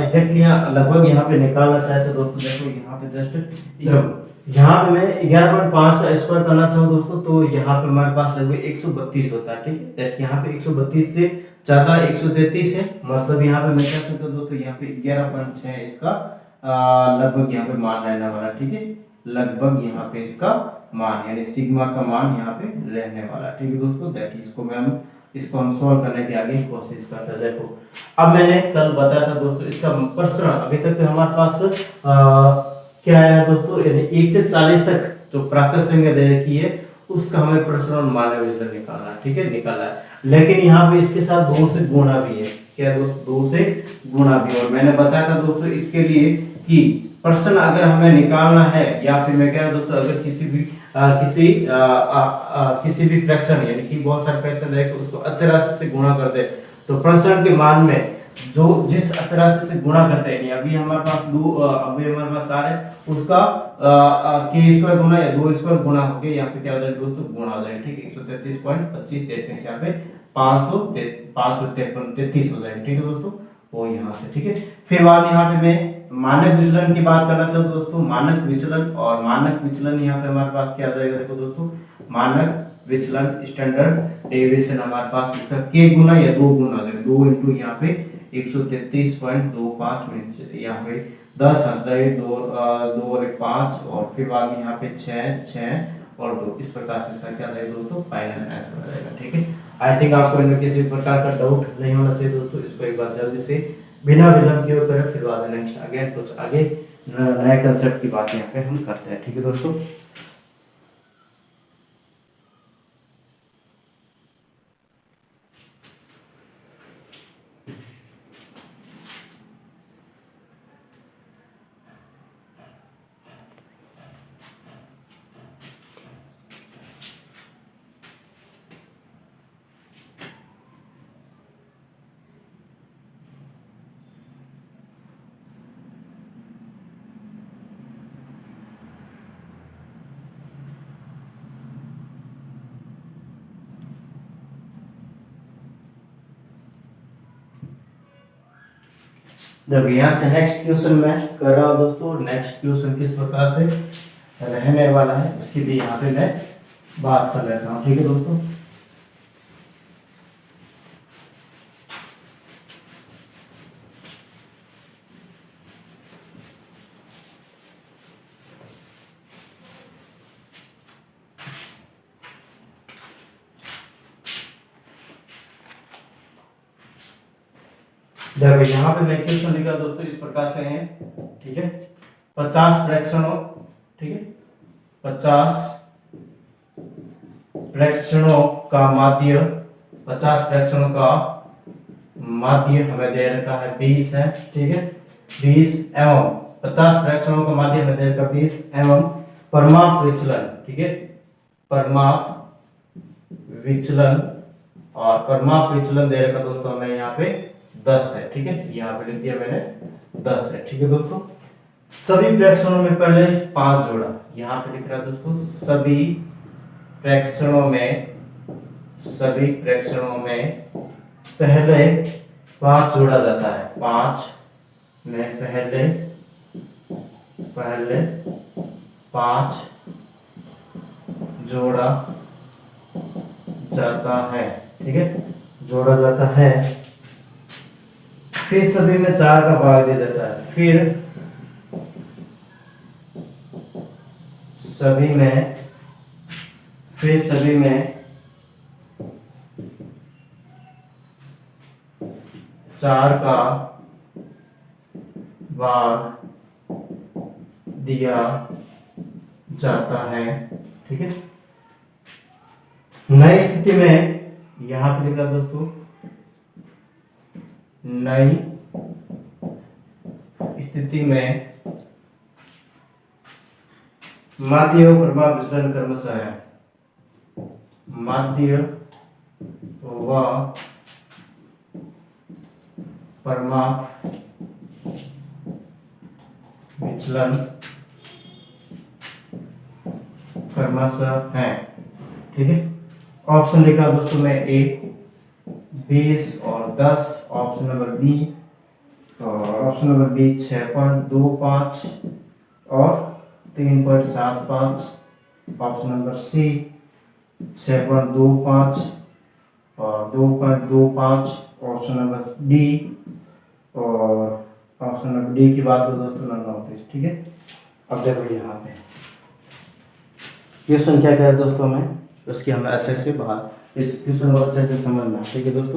एग्जैक्टली लगभग यहाँ पे निकालना चाहे तो दोस्तों देखो यहाँ पे जस्ट यहाँ पे मैं 11.5 का स्क्वायर करना चाहूँ दोस्तों, तो यहाँ पे हमारे पास लगभग 132 होता है। ठीक है, दैट यहाँ पे 132 से ज्यादा 133 है, मतलब यहाँ पे मैं कह सकता हूँ दोस्तों यहाँ पे 11.6 इसका लगभग यहाँ पे मान रहने वाला। ठीक है, लगभग यहाँ पे इसका मान यानी सिग्मा का मान यहाँ पे रहने वाला। ठीक है दोस्तों, दैट इसको हम सॉल्व करने की आगे कोशिश करते हैं। देखो अब मैंने कल बताया था दोस्तों इसका प्रसरण, अभी तक तो हमारे पास क्या है दोस्तों, यानी 1 से 40 तक जो प्राकृत संख्या दे रखी है उसका हमें प्रसरण मानव विचलन निकालना है। ठीक है, निकाला है, लेकिन यहाँ पे इसके साथ 2 से गुणा भी है। क्या दोस्तों, 2 से गुणा भी। और मैंने बताया था दोस्तों इसके लिए कि प्रश्न अगर हमें निकालना है या फिर मैं कह रहा हूं दोस्तों अगर किसी भी फ्रैक्शन यानी कि बहुत सारे फ्रैक्शन है तो उसको अचराशि से गुणा कर दे, तो प्रश्न के मान में जो जिस अचराशि से गुणा करते हैं, अभी हमारे पास 2 अभी हमारे पास 4 है, उसका के स्क्वायर गुणा या 2 स्क्वायर गुणा हो गया, यहाँ पे क्या हो जाएगा दोस्तों, गुणा हो जाएगा। ठीक है, 133.25 देखने से यहाँ पे 533 हो जाएगा। ठीक है दोस्तों, वो यहाँ से। ठीक है, फिर बाद यहाँ पे मैं मानक विचलन की बात करना चाहूँ दोस्तों, मानक विचलन। और मानक विचलन यहाँ पे हमारे पास क्या आ जाएगा, देखो दोस्तों मानक विचलन स्टैंडर्ड डेविएशन हमारे पास इसका k गुना या 2 गुना, 2 इंटू यहाँ पे 133.25 मिनट, यहाँ पे 10 हंस जाए 2 और 1 5, और फिर बाद में यहाँ पे 6 और 2, इस प्रकार से इसका क्या रहेगा दोस्तों, फाइनल आंसर आ जाएगा। ठीक है, आई थिंक आपको इनमें किसी प्रकार का डाउट नहीं होना चाहिए दोस्तों। इसको एक बार जल्दी से बिना विलंब किए करें, फिर बाद में नेक्स्ट अगेन कुछ आगे नया कंसेप्ट की बात यहाँ पे हम करते हैं। ठीक है दोस्तों, जब यहाँ से नेक्स्ट क्वेश्चन मैं कर रहा हूँ दोस्तों, नेक्स्ट क्वेश्चन किस प्रकार से रहने वाला है उसकी भी यहाँ पे मैं बात कर लेता हूँ। ठीक है दोस्तों, देखो यहाँ पे मैं क्वेश्चन लिखा दोस्तों इस प्रकार से है। ठीक है, 50 फ्रैक्शनों, ठीक है 50 फ्रैक्शनों का माध्य, 50 फ्रैक्शनों का माध्य हमें दे रखा है 20 है। ठीक है, 20 एवं 50 फ्रैक्शनों का माध्य हमें दे रखा 20 एवं परमाप विचलन। ठीक है, परमाप विचलन, और परमाप विचलन दे रखा दोस्तों हमें यहाँ पे 10 है। ठीक है, यहाँ पे लिख दिया मैंने 10 है। ठीक है दोस्तों, सभी फ्रैक्शनों में पहले 5 जोड़ा, यहाँ पे लिख रहा है दोस्तों सभी फ्रैक्शनों में पहले 5 जोड़ा जाता है। 5 में पहले 5 जोड़ा जाता है। ठीक है, जोड़ा जाता है, फिर सभी में 4 का भाग दिया जाता है, फिर सभी में 4 का भाग दिया जाता है। ठीक है, नई स्थिति में यहां पे लिख रहा दोस्तों, नई स्थिति में माध्य व परमाप विचलन क्रमशः है। माध्य व परमाप विचलन क्रमशः है। ठीक है। ऑप्शन लिख रहा दोस्तों मैं ए 20 और 10, ऑप्शन नंबर बी, और ऑप्शन नंबर बी 6.25 और 3.75, ऑप्शन नंबर सी 6.25 और 2.25, ऑप्शन नंबर डी, और ऑप्शन नंबर डी की बात करो दोस्तों नन ऑफ दिस। ठीक है। अब देखो यहाँ पे क्वेश्चन क्या कह रहा है दोस्तों, हमें उसकी हमें अच्छे से बात इस क्वेश्चन को अच्छे से समझना। ठीक है दोस्तों,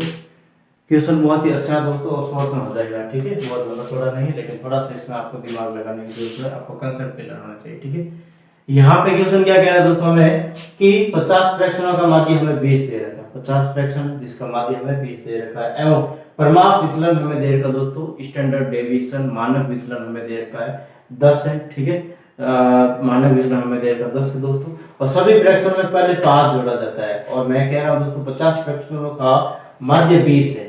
क्वेश्चन बहुत ही अच्छा है दोस्तों और शॉर्ट में हो जाएगा। ठीक है, बहुत ज़्यादा थोड़ा नहीं, लेकिन थोड़ा सा इसमें आपको दिमाग लगाने की जरूरत है, आपको कंसेप्ट क्लियर होना चाहिए। ठीक है, यहाँ पे क्वेश्चन क्या कह रहा है दोस्तों हमें कि 50 फ्रैक्शनों का माध्य हमें 20 दे रखा है, 50 फ्रैक्शन जिसका माध्य हमें 20 दे रखा है, एवं परिमाप विचलन हमें दे रखा दोस्तों, स्टैंडर्ड डेविएशन मानक विचलन हमें दे रखा है 10 है। ठीक है, मानक विचलन हमें दे रखा 10 है दोस्तों, और सभी फ्रैक्शन में पहले 5 जोड़ा जाता है, और मैं कह रहा हूँ दोस्तों 50 फ्रैक्शनों का माध्य 20 है।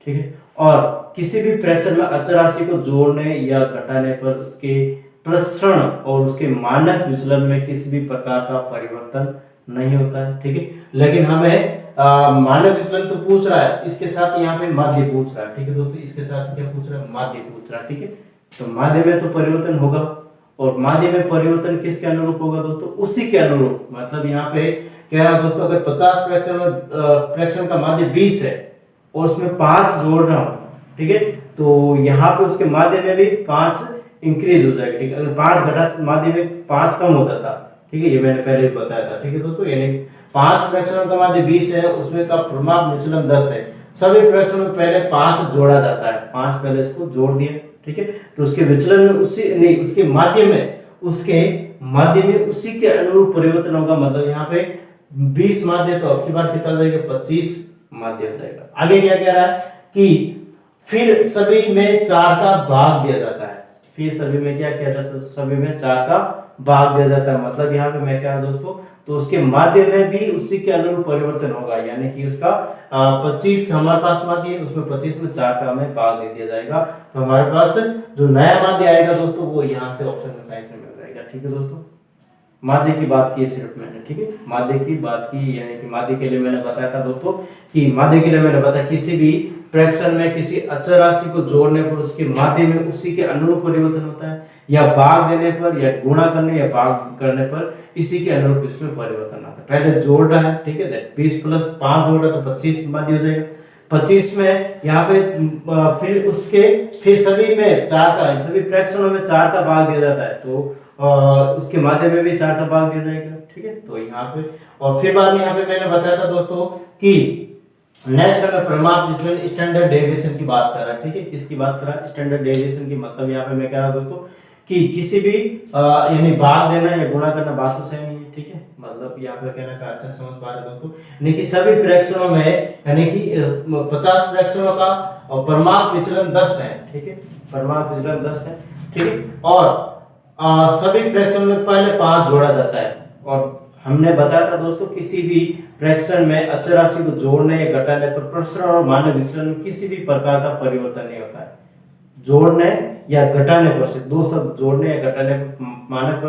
ठीक है, और किसी भी फ्रैक्शन में अचर राशि को जोड़ने या घटाने पर उसके प्रसरण और उसके मानक विचलन में किसी भी प्रकार का परिवर्तन नहीं होता है। ठीक है, लेकिन हमें मानक विचलन तो पूछ रहा है, इसके साथ यहाँ पे माध्य पूछ रहा है। ठीक है दोस्तों, इसके साथ क्या पूछ रहा है, माध्य पूछ रहा है। ठीक है, तो माध्य में तो परिवर्तन होगा, और माध्य में परिवर्तन किसके अनुरूप होगा दोस्तों, उसी के अनुरूप। मतलब यहाँ पे कह रहा है दोस्तों अगर 50 फ्रैक्शन का माध्य 20 है और उसमें 5 जोड़ रहा हूँ, ठीक है, तो यहाँ पे उसके माध्य में भी 5 इंक्रीज हो जाएगा। ठीक है, अगर 5 घटा माध्य में 5 कम होता था। ठीक है, ये मैंने पहले भी बताया था। ठीक है दोस्तों, यानी 5 फ्रैक्शनों का माध्य 20 है, उसमें का परिमाप विचलन 10 है, सभी फ्रैक्शन में पहले 5 जोड़ा जाता है, 5 पहले इसको जोड़ दिए। ठीक है, तो उसके विचलन में उसी नहीं उसके माध्य में उसी के अनुरूप परिवर्तन होगा। मतलब यहाँ पे 20 माध्य तो अब की बार कितना हो जाएगा, 25 माध्य हो जाएगा। आगे क्या कह रहा है कि फिर सभी में 4 का भाग दिया जाता है, फिर सभी में क्या किया जाता है, सभी में 4 का भाग दिया जाता है। मतलब यहाँ पे मैं क्या दोस्तों, तो उसके माध्य में भी उसी के अनुरूप परिवर्तन होगा, यानी कि उसका 25 हमारे पास माध्य है, उसमें 25 में 4 का हमें भाग दे दिया जाएगा, तो हमारे पास जो नया माध्य आएगा दोस्तों वो यहाँ से ऑप्शन में कहीं से मिल जाएगा। ठीक है दोस्तों, माध्य की बात की सिर्फ मैंने। ठीक है, माध्य की बात की, यानी कि माध्य के लिए मैंने बताया था दोस्तों कि माध्य के लिए मैंने बताया किसी भी फ्रैक्शन में किसी अचर राशि को जोड़ने पर उसके माध्य में उसी के अनुरूप परिवर्तन होता है, या भाग देने पर या गुणा करने या भाग करने पर इसी के अनुरूप इसमें परिवर्तन आता है। पहले जोड़ रहा है, ठीक है, 20 प्लस 5 जोड़ रहा है तो 25 माध्य हो जाएगा। 25 में यहाँ पे फिर सभी में 4 का, सभी फ्रैक्शनों में 4 का भाग दिया जाता है, तो उसके माध्य में भी 4 का भाग दिया जाएगा। ठीक है, तो यहाँ पे और फिर बाद में यहाँ पे मैंने बताया था दोस्तों कि नेक्स्ट अगर परिमाप विचलन स्टैंडर्ड डेविएशन की बात कर रहा है। ठीक है, किसकी बात कर रहा है, स्टैंडर्ड डेविएशन की। मतलब यहाँ पे मैं कह रहा दोस्तों कि किसी भी यानी भाग देना या गुणा करना बात तो सही नहीं है। ठीक है, मतलब यहाँ पे कहना का अच्छा समझ पा रहे दोस्तों, यानी कि सभी फ्रैक्शनों में यानी कि 50 फ्रैक्शनों का और परिमाप विचलन 10 है। ठीक है, परिमाप विचलन 10 है। ठीक है, और सभी फ्रैक्शन में पहले 5 जोड़ा जाता है, और हमने बताया था दोस्तों किसी भी फ्रैक्शन में अचर राशि को जोड़ने या घटाने पर प्रसरण और मानक विचलन में किसी भी प्रकार का परिवर्तन नहीं होता है। जोड़ने या घटाने पर से दो शब्द जोड़ने या घटाने पर मानक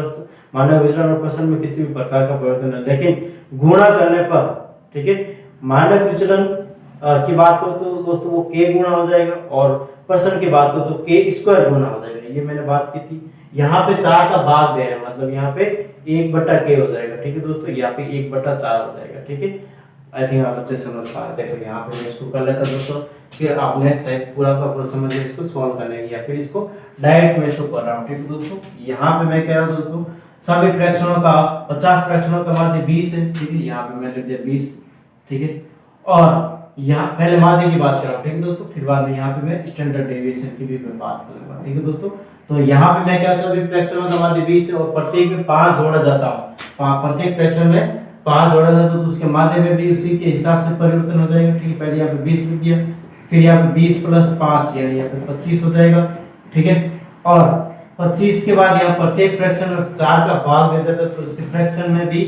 विचलन और प्रसरण में किसी भी प्रकार का परिवर्तन नहीं, लेकिन गुणा करने पर, ठीक है, मानक विचलन की बात करो तो दोस्तों वो k गुणा हो जाएगा, और प्रसरण की बात करो तो k स्क्वायर गुणा हो जाएगा। ये मैंने बात की थी। यहाँ पे 4 का भाग दे रहे हैं, मतलब यहाँ पे 1/k हो जाएगा। ठीक है दोस्तों, यहाँ पे 1/4 हो जाएगा। ठीक है, आई थिंक आप अच्छे समझ पा रहे। देखो यहाँ पे मैं इसको कर लेता दोस्तों, फिर आपने शायद पूरा का पूरा समझ लिया इसको सॉल्व करने की, या फिर इसको डायरेक्ट में इसको कर रहा हूँ। ठीक है दोस्तों, यहाँ पे मैं कह रहा हूँ दोस्तों सभी फ्रैक्शनों का 50 फ्रैक्शनों का माध्य 20 है। ठीक है, यहाँ पे मैं लिख दिया 20। ठीक है, और यहाँ पहले माध्य की बात कर रहा हूँ। ठीक है दोस्तों, फिर बाद में यहाँ पे मैं स्टैंडर्ड डेविएशन की भी मैं बात करूंगा। ठीक है दोस्तों, तो यहाँ पे मैं क्या सभी फ्रैक्शनों का माध्य 20 है, और प्रत्येक में 5 जोड़ा जाता हूँ, प्रत्येक फ्रैक्शन में 5 जोड़ा जाता है, तो उसके माध्य में भी उसी के हिसाब से परिवर्तन हो जाएगा। ठीक है, पहले यहाँ पे 20 लिख दिया, फिर यहाँ पे 20 प्लस 5 यानी यहाँ पे 25 हो जाएगा। ठीक है, और 25 के बाद यहाँ प्रत्येक फ्रैक्शन में 4 का भाग दे देता है, तो उसके फ्रैक्शन में भी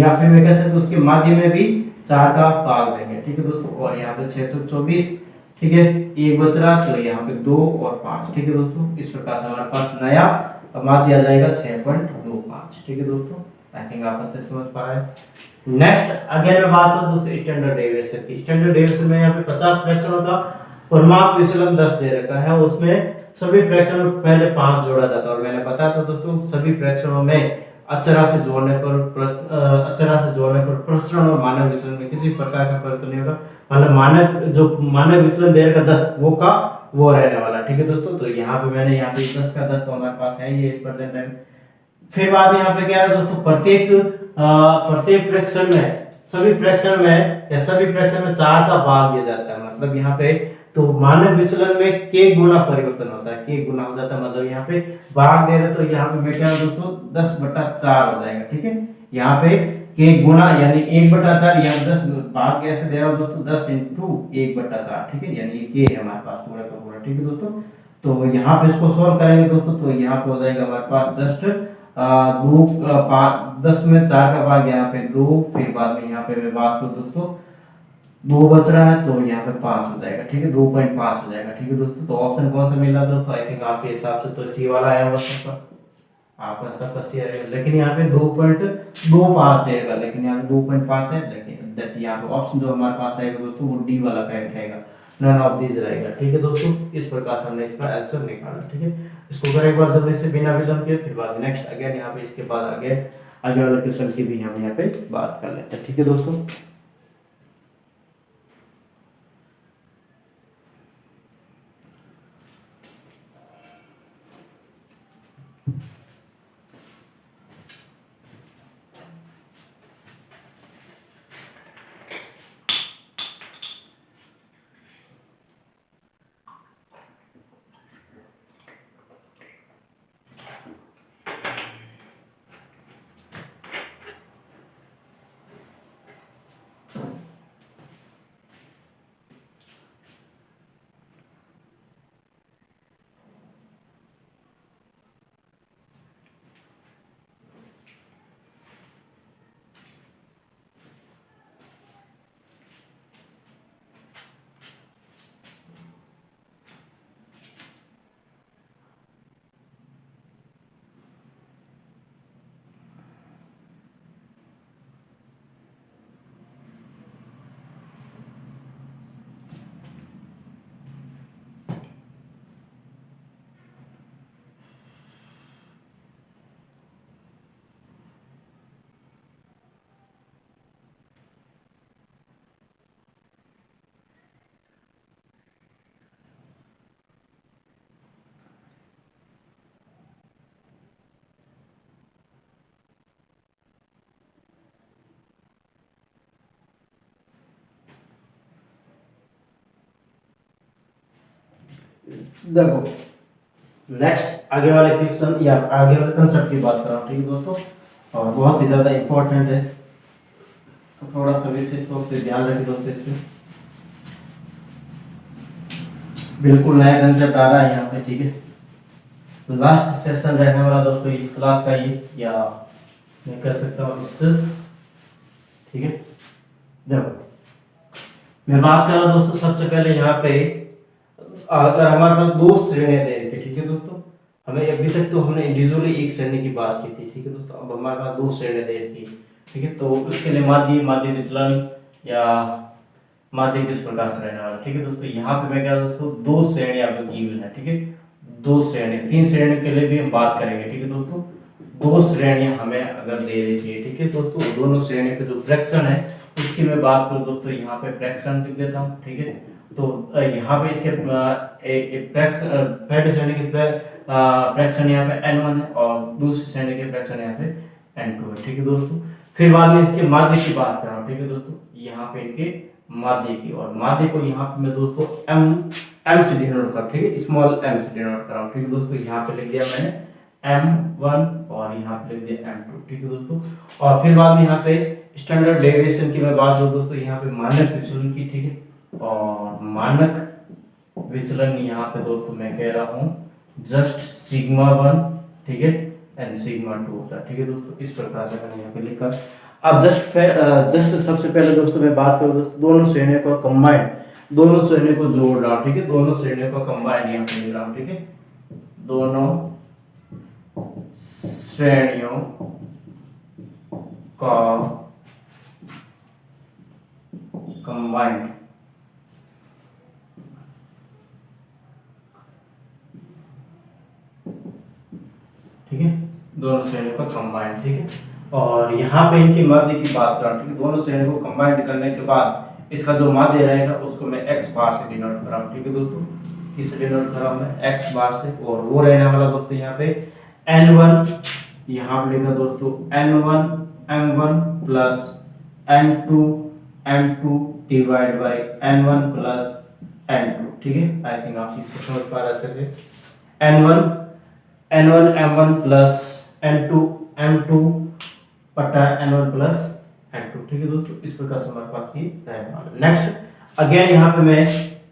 या फिर मैं कह सकता हूँ उसके माध्य में भी 4 का भाग देंगे। ठीक है दोस्तों, और यहाँ पे 624। ठीक है, एक बच रहा, तो यहाँ पे 2 और 5। ठीक है दोस्तों, इस प्रकार से हमारे पास नया माध्य आ जाएगा 6.25। ठीक है दोस्तों, आई थिंक आप अच्छे से समझ पा रहे हैं। नेक्स्ट अगेन मैं बात करूं दोस्तों स्टैंडर्ड डेविएशन की। स्टैंडर्ड डेविएशन में यहाँ पे 50 फ्रैक्शनों का परिमाप विचलन 10 दे रखा है, उसमें सभी फ्रैक्शनों में पहले 5 जोड़ा जाता है, और मैंने बताया था दोस्तों सभी फ्रैक्शनों में अचरा से जोड़ने पर प्रसरण और मानक विचलन में किसी प्रकार का परिवर्तन नहीं होगा। मतलब मानक विचलन दे रखा 10 वो रहने वाला, ठीक है दोस्तों। तो यहाँ पे मैंने यहाँ पे 10 का 10 तो हमारे पास है ये परसेंट टाइम। फिर बाद में यहाँ पे क्या है दोस्तों, प्रत्येक फ्रैक्शन में सभी फ्रैक्शन में 4 का भाग दिया जाता है। मतलब यहाँ पे तो मानक विचलन में k गुना परिवर्तन होता है, k गुना हो जाता है। मतलब यहाँ पे भाग दे रहे तो यहाँ पे बेटा दोस्तों 10/4 हो जाएगा, ठीक है। यहाँ पे k गुना यानी 1/4, यहाँ 10 भाग कैसे दे रहा हूँ दोस्तों, 10 × 1/4, ठीक है। यानी ये k है हमारे पास पूरा का पूरा, ठीक है दोस्तों। तो यहाँ पे इसको सोल्व करेंगे दोस्तों, तो यहाँ पे हो जाएगा हमारे पास जस्ट 10 में 4 का भाग यहाँ पे 2, फिर बाद में यहाँ पे मैं बात करूँ दोस्तों 2 बच रहा है तो यहाँ पे 5 हो जाएगा, ठीक है। 2.5 हो जाएगा, ठीक है दोस्तों। तो ऑप्शन कौन सा मिला दोस्तों, आई थिंक आपके हिसाब से तो सी वाला आया होगा सबका, आपका सबका सी आएगा। लेकिन यहाँ पे 2.25 देगा, लेकिन यहाँ पे 2.5 है, लेकिन दैट यहाँ पे ऑप्शन जो हमारे पास रहेगा दोस्तों वो डी वाला करेक्ट रहेगा, नन ऑफ दीज रहेगा, ठीक है दोस्तों। इस प्रकार से हमने इसका आंसर निकाला, ठीक है। इसको करें एक बार जल्दी से बिना विलंब के, फिर बाद नेक्स्ट अगेन यहाँ पे इसके बाद आगे वाले क्वेश्चन की भी हम यहाँ पे बात कर लेते हैं, ठीक है दोस्तों। देखो नेक्स्ट आगे वाले क्वेश्चन या आगे वाले कंसेप्ट की बात कर रहा हूँ, ठीक है दोस्तों, और बहुत ही ज्यादा इंपॉर्टेंट है, तो थोड़ा सा विशेष तौर से ध्यान रखें दोस्तों। इसमें बिल्कुल नया कंसेप्ट आ रहा है यहाँ पे, ठीक है। लास्ट सेशन रहने वाला दोस्तों इस क्लास का ये, या मैं कह सकता हूँ इस, ठीक है। देखो मैं बात कर रहा हूँ दोस्तों, सबसे पहले यहाँ पे अगर हमारे पास 2 श्रेणियां दे रखी, ठीक है दोस्तों। हमें अभी तक तो हमने इंडिविजुअली एक श्रेणी की बात की थी, ठीक है दोस्तों। अब हमारे पास 2 श्रेणियां दे रखी, ठीक है। तो उसके लिए माध्य विचलन या माध्य किस प्रकार से रहने वाला, ठीक है दोस्तों। यहाँ पे मैं क्या दोस्तों 2 श्रेणियां आपको गिवन है, ठीक है। 2 श्रेणी, 3 श्रेणियों के लिए भी हम बात करेंगे, ठीक है दोस्तों। 2 श्रेणियां हमें अगर दे रही थी, ठीक है दोस्तों, दोनों श्रेणी के जो फ्रैक्शन है उसकी मैं बात करूँ दोस्तों, यहाँ पे फ्रैक्शन लिख देता हूँ, ठीक है। तो यहाँ पे इसके पहले श्रेणी के फ्रैक्शन यहाँ पे n1 है और दूसरी श्रेणी के फ्रैक्शन यहाँ पे n2 है, ठीक है दोस्तों। फिर बाद में इसके माध्य की बात कर रहा हूँ, ठीक है दोस्तों। यहाँ पे इनके माध्य की, और माध्य को यहाँ पे मैं दोस्तों m से डिनोट कर, ठीक है, स्मॉल m से डिनोट कर रहा हूँ, ठीक है दोस्तों। यहाँ पे लिख दिया मैंने m1 और यहाँ पे लिख दिया m2, ठीक है दोस्तों। और फिर बाद में यहाँ पे स्टैंडर्ड डेविएशन की मैं बात करूँ दोस्तों, यहाँ पे मानक विचलन की, ठीक है। और मानक विचलन यहाँ पे दोस्तों मैं कह रहा हूँ जस्ट σ1, ठीक है, एंड σ2 होता है, ठीक है दोस्तों। इस प्रकार से मैंने यहाँ पे लिखा। अब जस्ट सबसे पहले दोस्तों मैं बात करूँ दोस्तों, दोनों श्रेणियों को कंबाइन, दोनों श्रेणियों को जोड़ रहा हूँ, ठीक है। दोनों श्रेणियों को कंबाइन यहाँ पे लिख रहा हूँ, ठीक है। दोनों श्रेणियों का कंबाइंड, ठीक है, दोनों श्रेणियों का कंबाइंड, ठीक है। और यहाँ पे इनके माध्य की बात करूँ, ठीक है, दोनों श्रेणियों को कंबाइंड करने के बाद इसका जो माध्य रहेगा उसको मैं x बार से डिनोट कर रहा हूँ, ठीक है दोस्तों। किससे डिनोट कर रहा हूँ मैं? x बार से। और वो रहने वाला दोस्तों यहाँ पे n1, यहाँ पे लिखा दोस्तों n1 m1 plus n2 m2 divide by n1 plus n2, ठीक है। आई थिंक आप इसको समझ पा रहे अच्छे से। n1 m1 plus n2 m2 बटा n1 प्लस n2, ठीक है दोस्तों। इस प्रकार से हमारे पास ये रहने वाला। नेक्स्ट अगेन यहाँ पे मैं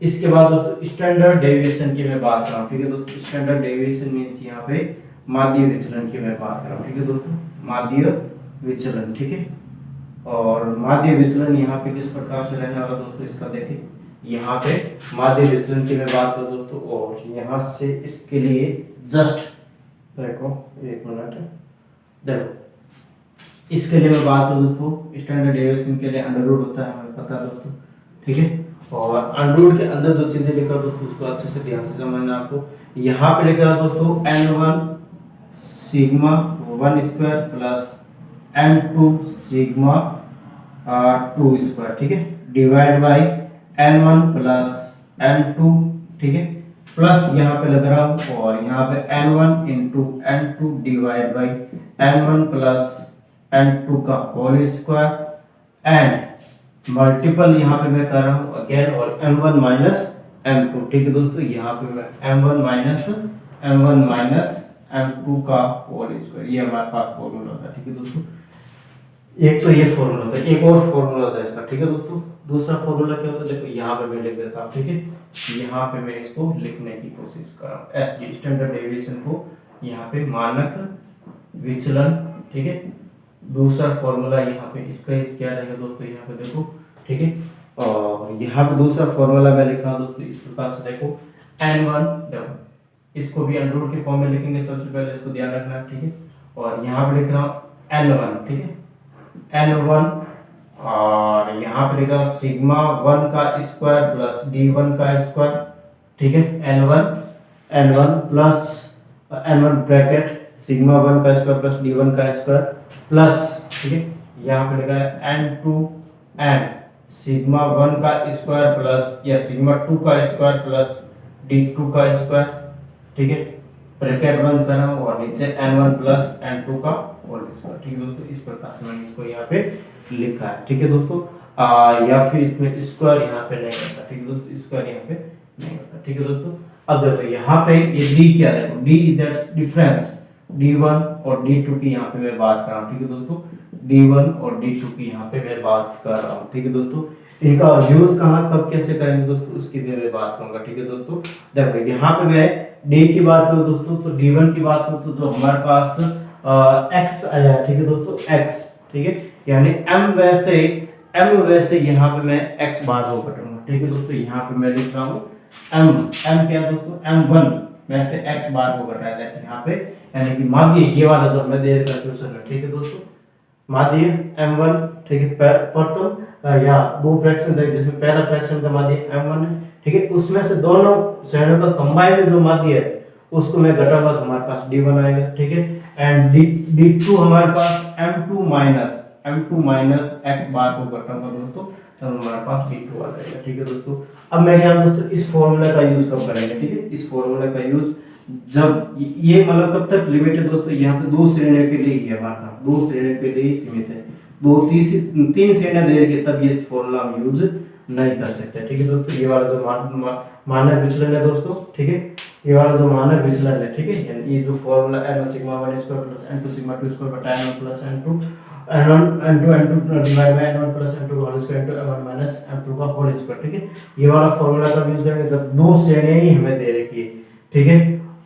इसके बाद दोस्तों स्टैंडर्ड डेविएशन की मैं बात कर रहा हूँ, ठीक है दोस्तों। स्टैंडर्ड डेविएशन मींस यहाँ पे माध्य विचलन की मैं बात कर रहा हूँ, ठीक है दोस्तों, माध्य विचलन, ठीक है। और माध्य विचलन यहाँ पे किस प्रकार से रहने वाला दोस्तों, इसका देखिए यहाँ पे माध्य विचलन की मैं बात करूँ दोस्तों। और यहाँ से इसके लिए जस्ट देखो एक मिनट, देखो इसके लिए मैं बात करूँ दोस्तों, स्टैंडर्ड डेविएशन के लिए अंडर रूट होता है, हमें पता है दोस्तों, ठीक है। और अंडर रूट के अंदर जो चीजें लिखा दोस्तों उसको अच्छे से ध्यान से समझना आपको। यहाँ पे लिखा दोस्तों n1 sigma 1 square plus n2 sigma 2 square, ठीक है, divide by n1 plus n2, ठीक है, प्लस यहाँ पे लग रहा हूँ और यहाँ पे n1 into n2 divide by n1 plus n2 का होल स्क्वायर एंड मल्टीपल यहाँ पे मैं कर रहा हूँ अगेन और m1 माइनस m2, ठीक है दोस्तों। यहाँ पे मैं m1 माइनस m2 का होल स्क्वायर, ये हमारे पास फॉर्मूला होता है, ठीक है दोस्तों। एक तो ये फॉर्मूला होता है, एक और फॉर्मूला होता है इसका, ठीक है दोस्तों। दूसरा फॉर्मूला क्या होता है, देखो यहाँ पे मैं लिख देता हूँ, ठीक है। यहाँ पे मैं इसको लिखने की कोशिश कर रहा हूँ, एस स्टैंडर्ड डेविएशन को यहाँ पे मानक विचलन, ठीक है। दूसरा फॉर्मूला यहाँ पे इसका क्या रहेगा दोस्तों, यहाँ पे देखो, ठीक है। और यहाँ पे दूसरा फॉर्मूला मैं लिख रहा हूँ दोस्तों इस प्रकार से, देखो n1, देखो इसको भी अंडर रूट के फॉर्म में लिखेंगे, सबसे पहले इसको ध्यान रखना, ठीक है। और यहाँ पे लिख रहा हूँ n1, ठीक है, n1 और यहाँ पे लिख रहा हूँ सिग्मा 1 का स्क्वायर प्लस d1 का स्क्वायर, ठीक है, n1 plus n1 bracket sigma 1 का स्क्वायर प्लस d1 का स्क्वायर प्लस, ठीक है, यहाँ पे लिखा है n2 n सिग्मा 1 का स्क्वायर प्लस या सिग्मा 2 का स्क्वायर प्लस d2 का स्क्वायर, ठीक है, ब्रैकेट बंद कर रहा हूँ और नीचे n1 प्लस n2 का होल स्क्वायर, ठीक है दोस्तों। इस प्रकार से मैंने इसको यहाँ पे लिखा है, ठीक है दोस्तों। या फिर इसमें स्क्वायर यहाँ पे नहीं करता, ठीक है दोस्तों, स्क्वायर यहाँ पे नहीं करता, ठीक है दोस्तों। अब देखो यहाँ पे ये d क्या है, देखो d is that difference d1 और d2 की यहाँ पे मैं बात कर रहा हूँ, ठीक है दोस्तों, d1 और d2 की यहाँ पे मैं बात कर रहा हूँ, ठीक है दोस्तों। इनका यूज कहाँ कब कैसे करेंगे दोस्तों उसकी भी मैं बात करूंगा, ठीक है दोस्तों। देखो यहाँ पे मैं d की बात करूँ दोस्तों तो d1 की बात करूँ तो जो हमारे पास x आया, ठीक है दोस्तों, x, ठीक है, यानी m वैसे यहाँ पे मैं x बार को कटूंगा, ठीक है दोस्तों। यहाँ पे मैं लिख रहा हूँ m क्या दोस्तों, m1 में से x बार को घटाया जाए यहाँ पे, यानी कि माध्य ये वाला जो मैं दे रखा है, ठीक है दोस्तों, माध्य m1, ठीक है, प्रथम या दो फ्रैक्शन है जिसमें पहला फ्रैक्शन का माध्य m1 है, ठीक है, उसमें से दोनों श्रेणियों का कंबाइंड जो माध्य है उसको मैं घटाऊंगा तो हमारे पास d1 आएगा, ठीक है, एंड d2 हमारे पास m2 माइनस x बार को घटाऊंगा दोस्तों तो हमारे पास d2 आ जाएगा, ठीक है दोस्तों। अब मैं क्या दोस्तों इस फॉर्मूला का यूज कब करेंगे, ठीक है, इस फॉर्मूला का यूज जब ये मतलब कब तक लिमिट है दोस्तों, यहाँ पे दो श्रेणियों के लिए ही है हमारे पास, दो श्रेणियों के लिए ही सीमित है, तीन श्रेणियां दे रही है तब ये फॉर्मूला हम यूज नहीं कर सकते, ठीक है दोस्तों। ये वाला जो मानक विचलन है दोस्तों, ठीक है, ये वाला जो मानक विचलन है, ठीक है, यानी ये जो formula n1 sigma 1 square plus n2 sigma 2 square बटा n1 plus n2 divide by n1 plus n2 का whole square into n1 minus n2 का होल स्क्वायर, ठीक है, ये वाला फॉर्मूला का यूज करेंगे जब दो श्रेणियां ही हमें दे रखी है, ठीक है,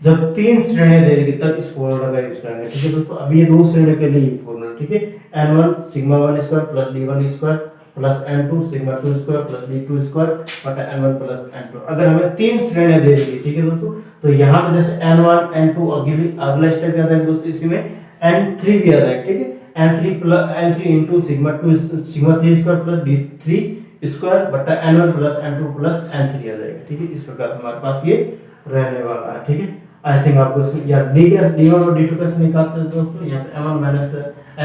जब तीन श्रेणियां दे रखी तब इस फॉर्मूला का यूज करेंगे, ठीक है दोस्तों। अब ये दो श्रेणियों के लिए फॉर्मूला, ठीक है, n1 sigma 1 square plus d1 square plus n2 sigma 2 square plus d2 square बटा n1 प्लस n2। अगर हमें तीन श्रेणियां दे रही है, ठीक है दोस्तों, तो यहाँ पे जैसे n1 n2 अगला स्टेप क्या है दोस्तों, इसी में n3 भी आ जाएगा, ठीक है, n3 into sigma 3 square plus d3 square बटा n1 plus n2 plus n3 आ जाएगा। ठीक है, इस प्रकार से हमारे पास ये रहने वाला है। ठीक है, आई थिंक आपको इसमें या d1 और d2 कैसे निकाल सकते हो दोस्तों, यहाँ पे m1 माइनस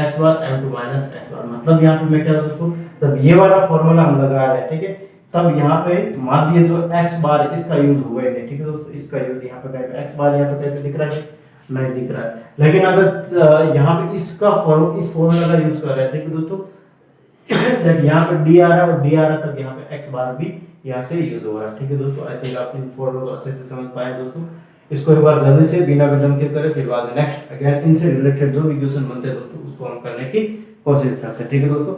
x बार m2 माइनस x बार, मतलब यहाँ पे मैं क्या दोस्तों, तब ये वाला फॉर्मूला हम लगा रहे हैं। ठीक है, तब यहाँ पे माध्य जो x बार इसका यूज हुआ है। ठीक है दोस्तों, इसका यूज यहाँ पे कहीं x बार यहाँ पे कहीं दिख रहा है, नहीं दिख रहा है। लेकिन अगर यहाँ पे इस फॉर्मूला का यूज कर रहे हैं, ठीक है दोस्तों, दैट यहाँ पे d आ रहा है और d आ रहा है, तब यहाँ पे x बार भी यहाँ से यूज हो रहा है। ठीक है दोस्तों, आई थिंक आप इन फॉर्मूला को अच्छे से समझ पाए दोस्तों। इसको एक बार जल्दी से बिना विलंब के करें, फिर बाद में नेक्स्ट अगेन इनसे रिलेटेड जो भी क्वेश्चन बनते हैं दोस्तों उसको हम करने की कोशिश करते हैं। ठीक है दोस्तों,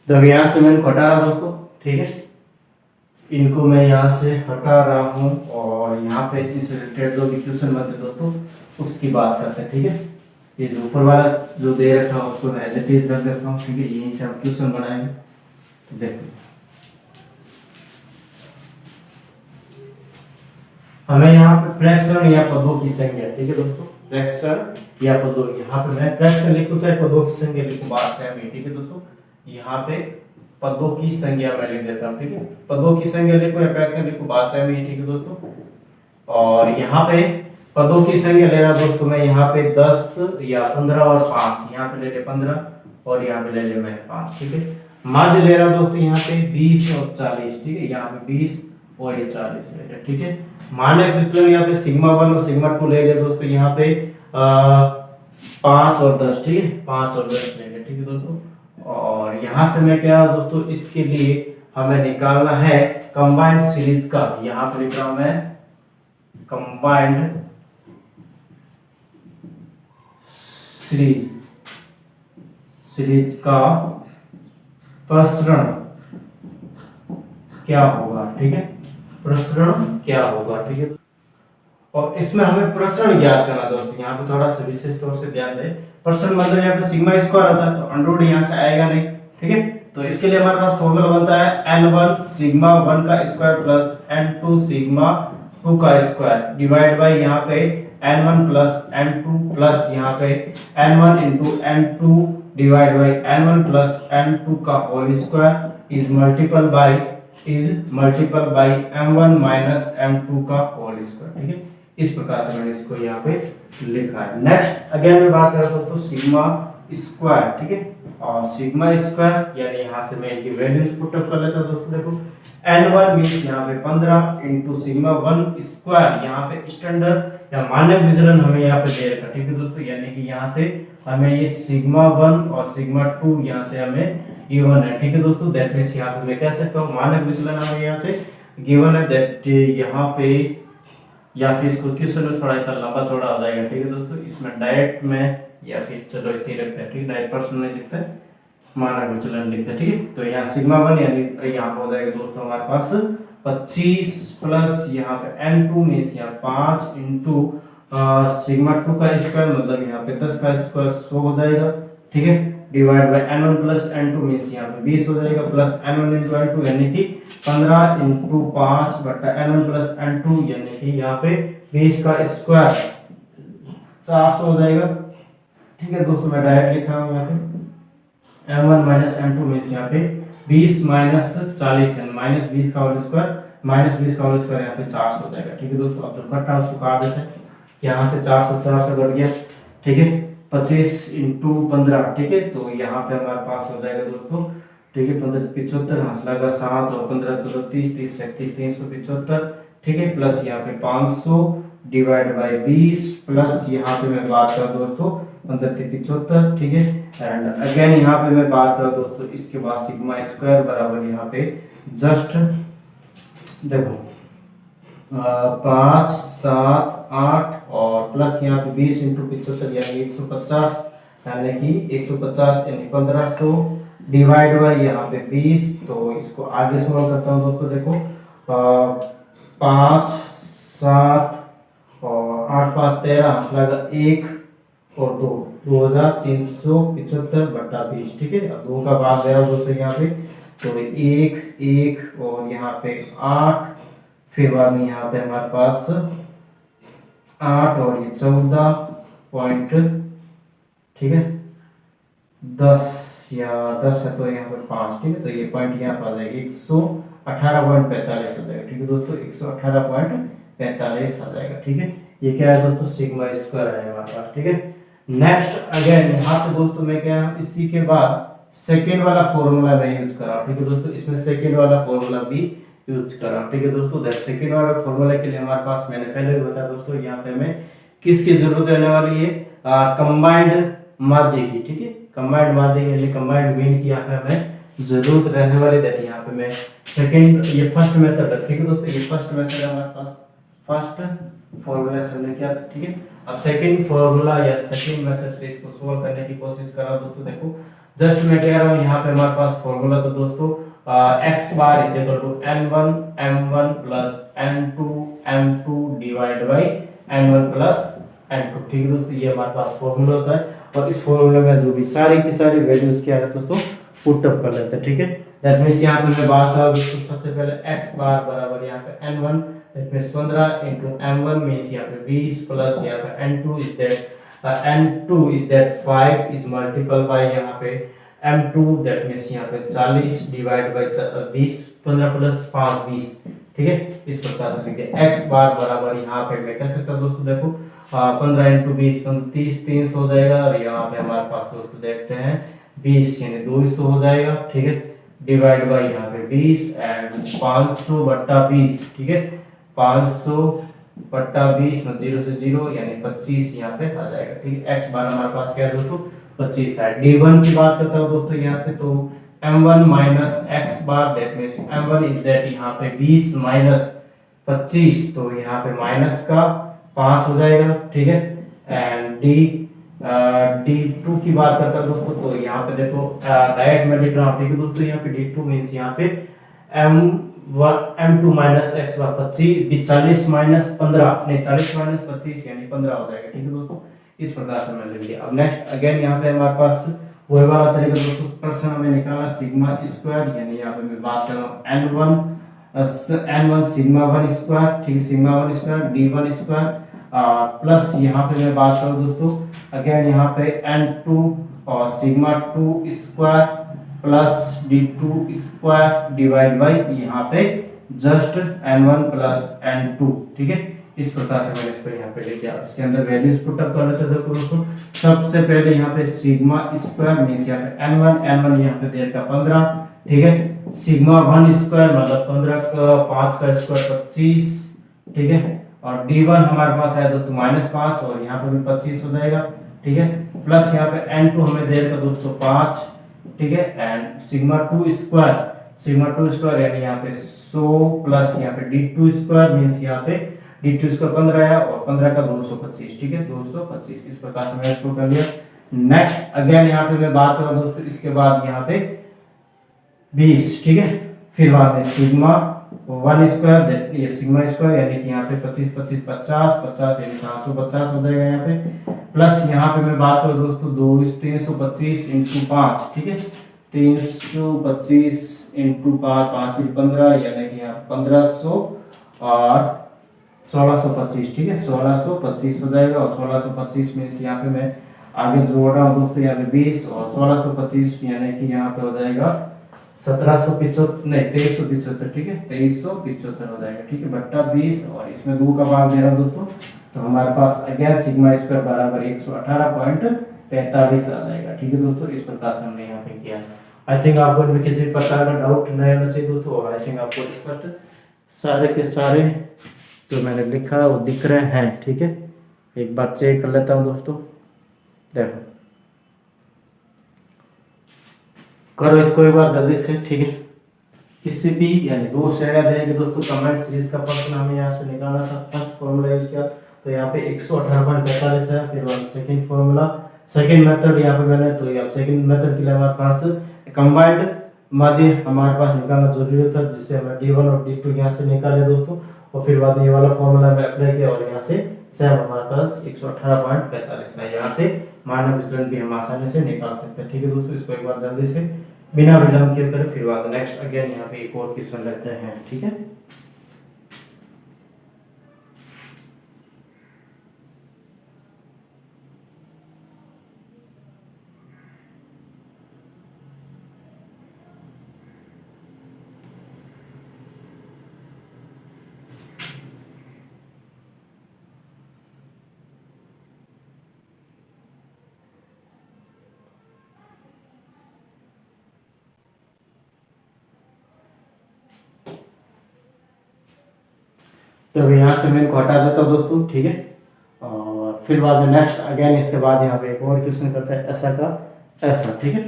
जब यहाँ से मैंने हटा रहा दोस्तों, ठीक है, इनको मैं यहाँ से हटा रहा हूँ और यहाँ पे इनसे रिलेटेड जो भी क्वेश्चन बनते दोस्तों उसकी बात करते हैं। ठीक है, ये जो ऊपर वाला जो दे रखा है उसको मैं एज इट इज रख देता हूँ। ठीक है, यहीं से हम क्वेश्चन बनाएंगे। तो देखो हमें यहाँ पे फ्रैक्शन या पदों की संख्या, ठीक है दोस्तों, फ्रैक्शन या पदों, यहाँ पे मैं फ्रैक्शन लिखूं चाहे पदों की संख्या लिखूं, बात है मेरी। ठीक है दोस्तों, यहाँ पे पदों की संख्या मैं लिख देता हूँ। ठीक है, पदों की संख्या लिखूं या फ्रैक्शन लिखूं, बात है मेरी। ठीक है दोस्तों, और यहाँ पे पदों की संख्या ले रहा दोस्तों मैं यहाँ पे 10 या 15 और 5, यहाँ पे ले ले 15 और यहाँ पे ले ले मैं 5। ठीक है, माध्य ले रहा दोस्तों यहाँ पे 20 और 40। ठीक है, यहाँ पे 20 और ये 40 ले ले। ठीक है, मानक विचलन यहाँ पे सिग्मा 1 और सिग्मा 2 ले ले दोस्तों, यहाँ पे 5 और 10। ठीक है, 5 और 10 ले ले। ठीक है दोस्तों, और यहाँ से मैं क्या दोस्तों, इसके लिए हमें निकालना है कंबाइंड सीरीज का, यहाँ पे लिख रहा हूं मैं कंबाइंड सीरीज का प्रसरण क्या होगा। ठीक है, प्रसरण क्या होगा। ठीक है, और इसमें हमें प्रसरण ज्ञात करना दोस्तों, यहाँ पे थोड़ा सा विशेष तौर से ध्यान दें। प्रसरण मतलब यहाँ पे सिग्मा स्क्वायर होता है तो अंडररूट यहाँ से आएगा नहीं। ठीक है, तो इसके लिए हमारे पास फॉर्मूला बनता है n1 सिग्मा 1 का स्क्वायर प्लस n2 सिग्मा 2 का स्क्वायर डिवाइड बाय यहाँ पे n1 प्लस n2 प्लस यहाँ पे n1 into n2 divide by n1 plus n2 का whole square is multiple by m1 minus m2 का होल स्क्वायर। ठीक है, इस प्रकार से मैंने इसको यहाँ पे लिखा है। नेक्स्ट अगेन मैं बात कर रहा हूँ दोस्तों सिग्मा स्क्वायर। ठीक है, और सिग्मा स्क्वायर यानी यहाँ से मैं इनकी वैल्यूज पुट अप कर लेता हूँ दोस्तों। देखो n1 मींस यहाँ पे 15 इंटू सिग्मा 1 स्क्वायर, यहाँ पे स्टैंडर्ड या मानक विचलन हमें यहाँ पे दे रखा। ठीक है दोस्तों, यानी कि यहाँ से हमें ये सिग्मा 1 और सिग्मा 2 यहाँ से हमें गिवन है। ठीक है दोस्तों, दैट मींस यहाँ पे मैं कह सकता हूँ मानक विचलन हमें यहाँ से गिवन है, दैट यहाँ पे, या फिर इसको क्वेश्चन में थोड़ा इतना लंबा चौड़ा हो जाएगा। ठीक है दोस्तों, इसमें डायरेक्ट में या फिर चलो इतनी रखते हैं। ठीक है, डायरेक्ट पर्सन में लिखते हैं, मानक विचलन लिखते हैं। ठीक है, तो यहाँ सिग्मा 1 यानी यहाँ पे हो जाएगा दोस्तों हमारे पास 25 प्लस यहाँ पे n2 मींस यहाँ 5 इंटू सिग्मा 2 का स्क्वायर मतलब यहाँ पे 10 का स्क्वायर 100 हो जाएगा। ठीक है, divide by n1 plus n2 means यहाँ पे 20 हो जाएगा प्लस n1 इंटू n2 यानी कि 15 इंटू 5 बटा n1 प्लस n2 यानी कि यहाँ पे 20 का स्क्वायर 400 हो जाएगा। ठीक है दोस्तों, मैं डायरेक्ट लिखा हूँ यहाँ पे m1 माइनस m2 मींस यहाँ पे 20 माइनस 40 यानी माइनस 20 का होल स्क्वायर माइनस 20 का होल स्क्वायर यहाँ पे 400 हो जाएगा। ठीक है दोस्तों, अब जो कटा उसको काट देते हैं, यहाँ से 400 कट गया। ठीक है, 25 इंटू 15। ठीक है, तो यहाँ पे हमारे पास हो जाएगा दोस्तों। ठीक है, 75 हंस लगा 7 और 15 तो 30 30 31 375। ठीक है, प्लस यहाँ पे 500 डिवाइड बाई 20 प्लस यहाँ पे मैं बात करूँ दोस्तों 15×75, ठीक है। एंड अगेन यहाँ पे मैं बात करूँ दोस्तों इसके बाद सिग्मा स्क्वायर बराबर यहाँ पे जस्ट देखो 5 7 8 और प्लस यहाँ पे 20×75 यानी 150, यानी कि 150 यानी 1500 डिवाइड बाई यहाँ पे 20। तो इसको आगे सॉल्व करता हूँ दोस्तों, देखो 5 7 और 8 5 13 हंसलागा 1 और 2 2375 बटा 20, ठीक है। अब 2 का भाग गया दोस्तों यहाँ पे, तो 1 1 और यहाँ पे 8, फिर बाद में यहाँ पे हमारे पास 8 और ये 14 पॉइंट, ठीक है 10 या 10 है तो यहाँ पे 5, ठीक है। तो ये पॉइंट यहाँ पर आ जाएगा 118.45 आ जाएगा, ठीक है दोस्तों 118.45 आ जाएगा, ठीक है। ये क्या है दोस्तों, सिग्मा स्क्वायर है हमारे पास, ठीक है। नेक्स्ट अगेन यहाँ पे दोस्तों मैं क्या इसी के बाद सेकेंड वाला फॉर्मूला मैं यूज कर रहा हूँ, ठीक है दोस्तों। इसमें सेकेंड वाला फॉर्मूला भी यूज कर रहा हूँ, ठीक है दोस्तों। दैट सेकेंड वाला फॉर्मूला के लिए हमारे पास मैंने पहले भी बताया दोस्तों, यहाँ पे हमें किसकी जरूरत रहने वाली है, कंबाइंड माध्य की, ठीक है। कंबाइंड माध्य यानी कंबाइंड मीन की यहाँ पे हमें जरूरत रहने वाली है। यहाँ पे मैं सेकेंड, ये फर्स्ट मेथड है, ठीक है दोस्तों। ये फर्स्ट मेथड है हमारे पास, फर्स्ट फॉर्मूला से हमने किया, ठीक है। अब सेकंड फॉर्मूला या सेकंड मेथड से इसको सोल्व करने की कोशिश कर रहा हूं दोस्तों। देखो जस्ट मैं कह रहा हूं यहाँ पे हमारे पास फॉर्मूला तो दोस्तों x bar is equal to n1 m1 plus n2 m2 divide by n1 plus n2, ठीक है दोस्तों। ये हमारे पास फॉर्मूला होता है और इस फॉर्मूले में जो भी सारी की सारी वैल्यूज क्या है दोस्तों पुट अप कर लेते हैं, ठीक है। दैट मींस यहाँ पे मैं बात कर रहा हूं दोस्तों, सबसे पहले x बार बराबर यहाँ पे n1 that means 15 into m1 means यहाँ पे 20 प्लस यहाँ पे n2 is that 5 is multiplied by यहाँ पे m2 that means यहाँ पे 40 डिवाइड बाय 20, 15 प्लस 5 20, ठीक है। इस प्रकार से लिखते हैं x बार बराबर यहाँ पे मैं कह सकता हूँ दोस्तों, देखो 15 into 20 30 300 हो जाएगा और यहाँ पे हमारे पास दोस्तों देखते हैं 20 यानी 200 हो जाएगा, ठीक है। डिवाइड बाय यहाँ पे 20 एंड 500 बट्टा 20, ठीक है। 500 बट्टा 20 में 0 से 0 यानी 25 यहाँ पे आ जाएगा, ठीक है। x बार हमारे पास क्या है दोस्तों 25 है। d1 की बात करता हूँ दोस्तों यहाँ से, तो m1 minus x bar that means m1 is that यहाँ पे 20 माइनस 25, तो यहाँ पे माइनस का 5 हो जाएगा, ठीक है। एंड d2 की बात करता हूँ दोस्तों, तो यहाँ पे देखो डायरेक्ट मैं लिख रहा हूँ, ठीक है दोस्तों। यहाँ पे d2 मींस यहाँ पे m2 माइनस x बार 25 40 माइनस 15 नहीं 40 माइनस 25 यानी 15 हो जाएगा, ठीक है दोस्तों। इस प्रकार से मैं लिख दिया। अब नेक्स्ट अगेन यहाँ पे हमारे पास वही वाला तरीका दोस्तों, प्रश्न हमें निकालना सिग्मा स्क्वायर, यानी यहाँ पे मैं बात कर रहा हूँ n1 सिग्मा 1 स्क्वायर, ठीक है। Sigma 1 square d1 square plus यहाँ पे मैं बात करूँ दोस्तों अगेन यहाँ पे n2 और sigma 2 square plus d2 square divide by यहाँ पे जस्ट n1 प्लस n2, ठीक है। इस प्रकार से मैंने इसको यहाँ पे लिख दिया। इसके अंदर वैल्यूज पुट अप कर लेते हैं देखो दोस्तों। सबसे पहले यहाँ पे सिग्मा स्क्वायर मींस यहाँ पे n1 यहाँ पे देर का 15, ठीक है। सिग्मा 1 स्क्वायर मतलब 15 का 5 का स्क्वायर 25, ठीक है। और d1 हमारे पास है दोस्तों -5 और यहाँ पे भी 25 हो जाएगा, ठीक है। प्लस यहाँ पे n2 हमें देर का दोस्तों 5, ठीक है। एंड सिग्मा 2 स्क्वायर यानी यहाँ पे 100 प्लस यहाँ पे d2 स्क्वायर मींस यहाँ पे d2 स्क्वायर 15 है और 15 का 225, ठीक है 225। इस प्रकार से मैंने इसको कर लिया। नेक्स्ट अगेन यहाँ पे मैं बात कर रहा हूँ दोस्तों, इसके बाद यहाँ पे 20, ठीक है। फिर बाद में सिग्मा 1 स्क्वायर ये सिग्मा स्क्वायर यानी कि यहाँ पे 25 25 50 50 यानी 750 हो जाएगा यहाँ पे। प्लस यहाँ पे मैं बात करूँ दोस्तों 325 इंटू 5, ठीक है। 325 इंटू 5 15 यानी कि यहाँ 1500 और 1625, ठीक है 1625 हो जाएगा। और 1625 में यहाँ पे मैं आगे जोड़ रहा हूँ दोस्तों, यहाँ पे 20 और 1625 यानी कि यहाँ पे हो जाएगा 1775 नहीं 2375, ठीक है 2375 हो जाएगा, ठीक है बट्टा 20 और इसमें 2 का भाग दे रहा हूँ दोस्तों। तो हमारे पास अगेन सिग्मा स्क्वायर बराबर 118.45 आ जाएगा, ठीक है दोस्तों। इस प्रकार से हमने यहाँ पे किया। आई थिंक आपको इनमें किसी प्रकार का डाउट नहीं होना चाहिए दोस्तों, और आई थिंक आपको स्पष्ट सारे के सारे जो मैंने लिखा है वो दिख रहे हैं, ठीक है। एक बार चेक कर लेता हूँ दोस्तों, देखो करो इसको एक बार जल्दी से, ठीक है। किसी भी यानी दो श्रेणियां देंगे दोस्तों, कमेंट सीरीज का प्रश्न हमें यहाँ से निकालना था। फर्स्ट फॉर्मूला यूज किया तो यहाँ पे 118.45 है। फिर सेकंड फॉर्मूला, सेकंड मेथड यहाँ पे मैंने, तो यहाँ सेकंड मेथड के लिए हमारे पास कंबाइंड माध्य हमारे पास निकालना जरूरी होता है, जिससे हमें D1 और D2 यहाँ से निकाले दोस्तों। और फिर बाद में ये वाला फॉर्मूला में अप्लाई किया और यहाँ से सेम हमारे पास 118.45 है। यहाँ से मानक विचलन भी हम आसानी से निकाल सकते हैं, ठीक है दोस्तों। इसको एक बार जल्दी से बिना विलंब किए करें, फिर बाद नेक्स्ट अगेन यहाँ पे एक और क्वेश्चन लेते हैं, ठीक है। तो यहाँ से मैं इनको हटा देता हूँ दोस्तों, ठीक है। और फिर बाद में नेक्स्ट अगेन इसके बाद यहाँ पे एक और क्वेश्चन करता है ऐसा का ऐसा, ठीक है।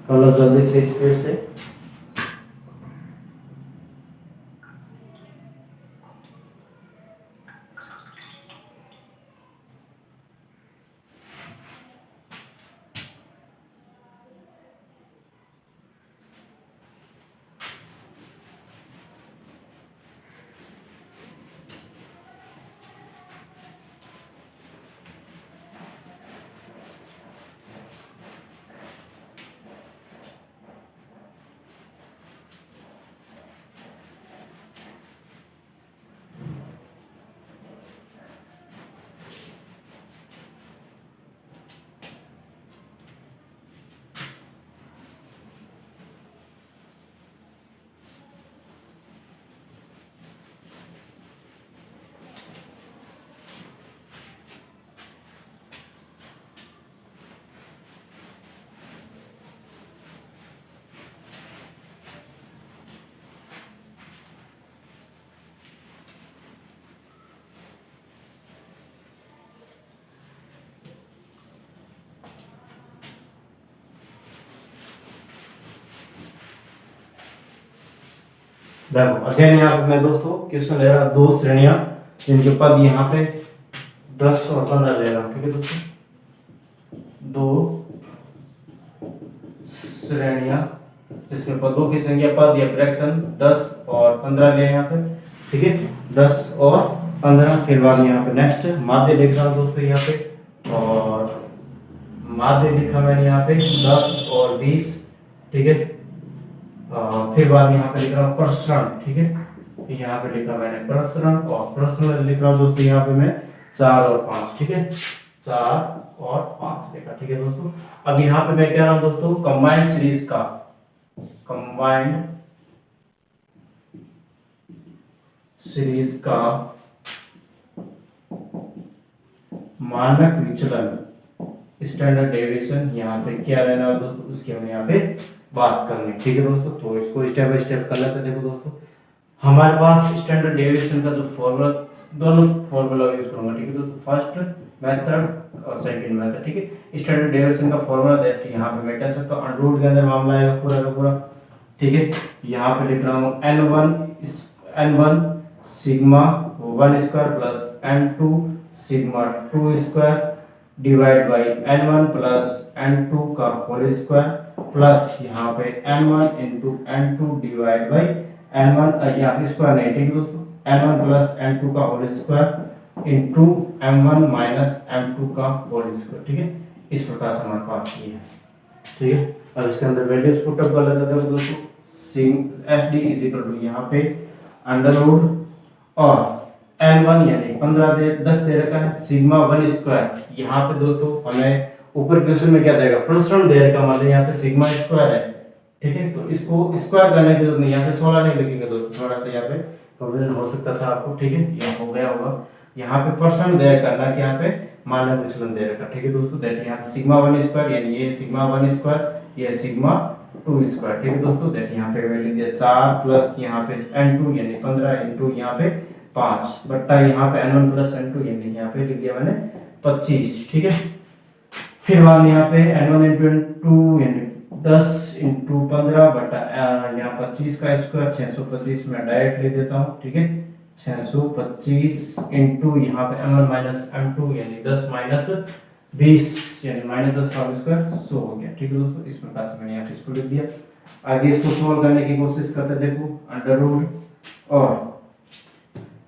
कर लो जल्दी से स्पीड से। देखो अगेन यहाँ पे मैं दोस्तों क्वेश्चन ले रहा हूँ, दो श्रेणियां जिनके पद यहाँ पे 10 और 15 ले रहा हूँ, ठीक है दोस्तों। दो श्रेणियां जिसमें पदों की संख्या पद या फ्रैक्शन 10 और 15 ले यहाँ पे, ठीक है। 10 और 15। फिर बाद में यहाँ पे नेक्स्ट माध्य लिख रहा हूँ दोस्तों यहाँ पे, और माध्य लिखा मैंने यहाँ पे 10 और 20, ठीक है। फिर बाद में यहाँ पे लिख रहा हूँ प्रसरण, ठीक है। यहाँ पे लिखा मैंने प्रसरण, और प्रसरण लिख रहा हूँ दोस्तों यहाँ पे मैं 4 और 5, ठीक है। 4 और 5 लिखा, ठीक है दोस्तों। अब यहाँ पे मैं कह रहा हूँ दोस्तों कंबाइंड सीरीज का, कंबाइंड सीरीज का मानक विचलन, स्टैंडर्ड डेविएशन यहाँ पे क्या रहना है दोस्तों, उसकी हमें यहाँ पे बात करनी, ठीक है दोस्तों। तो इसको स्टेप बाय स्टेप कर लेते हैं। देखो दोस्तों हमारे पास स्टैंडर्ड डेविएशन का जो फॉर्मूला, दोनों फॉर्मूला यूज करूंगा, ठीक है दोस्तों। फर्स्ट मेथड और सेकंड मेथड, ठीक है। स्टैंडर्ड डेविएशन का फॉर्मूला देखते हैं, यहाँ पे मैं कह सकता हूँ अंडररूट के अंदर मामला आएगा पूरा का पूरा, ठीक है। यहाँ पे लिख रहा हूँ n1 sigma 1 square plus n2 sigma 2 square divide by n1 plus n2 का होल स्क्वायर प्लस यहाँ पे n1 into n2 divide by n1, यहाँ पे स्क्वायर नहीं, ठीक है दोस्तों। n1 प्लस n2 का whole square into m1 minus m2 का होल स्क्वायर, ठीक है। इस प्रकार से हमारे पास ये है, ठीक है। अब इसके अंदर वैल्यूज पुट अप कर लेते हैं दोस्तों। SD इज इक्वल टू यहाँ पे अंडररूट और n1 यानी 15 दे 10 दे रखा है, सिग्मा 1 स्क्वायर। यहाँ पे दोस्तों हमें ऊपर क्वेश्चन में क्या देगा, प्रसरण दे रखा, मतलब यहाँ पे सिग्मा स्क्वायर है, ठीक है। तो इसको स्क्वायर करने की जरूरत नहीं, यहाँ पे 16 नहीं लिखेंगे दोस्तों, थोड़ा सा यहाँ पे कंफ्यूजन हो सकता था आपको, ठीक है। यहाँ हो गया होगा, यहाँ पे प्रसरण दे करना कि यहाँ पे मानक विचलन दे रखा, ठीक है दोस्तों। दैट यहाँ पे सिग्मा 1 स्क्वायर यानी ये सिग्मा 1 स्क्वायर, ये सिग्मा टू स्क्वायर, ठीक है दोस्तों। दैट यहाँ पे मैं लिख दिया 4 प्लस यहाँ पे n2 यानी 15 इंटू यहाँ पे 5 बट्टा यहाँ पे n1 प्लस n2 यानी यहाँ पे लिख दिया मैंने 25, ठीक है। फिर बाद यहाँ पे n1 इंटू n2 यानी 10 इंटू 15 बटा यहाँ 25 का स्क्वायर 625 में डायरेक्ट ले देता हूँ, ठीक है। 625 इंटू यहाँ पे m1 माइनस m2 यानी 10 माइनस 20 यानी माइनस 10 का स्क्वायर 100 हो गया, ठीक है दोस्तों। इस प्रकार से मैंने यहाँ पे इसको लिख दिया। आगे इसको सोल्व करने की कोशिश करते, देखो अंडर रूट और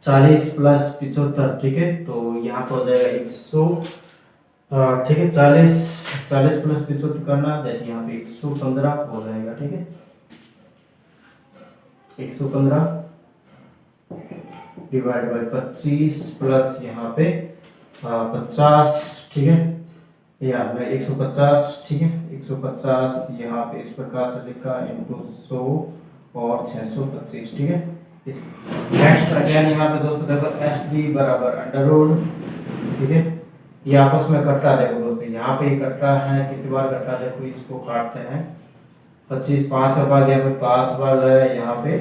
40 प्लस 75, ठीक है। तो यहाँ पर हो जाएगा 100, ठीक है। 40 प्लस 75 करना, दैट यहाँ पे 115 हो जाएगा, ठीक है। 115 डिवाइड बाय 25 प्लस यहाँ पे 50, ठीक है। या मैं 150, ठीक है। 150 यहाँ पे इस प्रकार से लिखा इंटू 100 और 625, ठीक है। नेक्स्ट अगेन यहाँ पे दोस्तों देखो SD बराबर अंडर रूट, ठीक है। ये आपस में कट रहा है, देखो दोस्तों यहाँ पे कट रहा है, कितनी बार कट रहा है देखो, इसको काटते हैं 25 5 बार गया, 5 बार गया यहाँ पे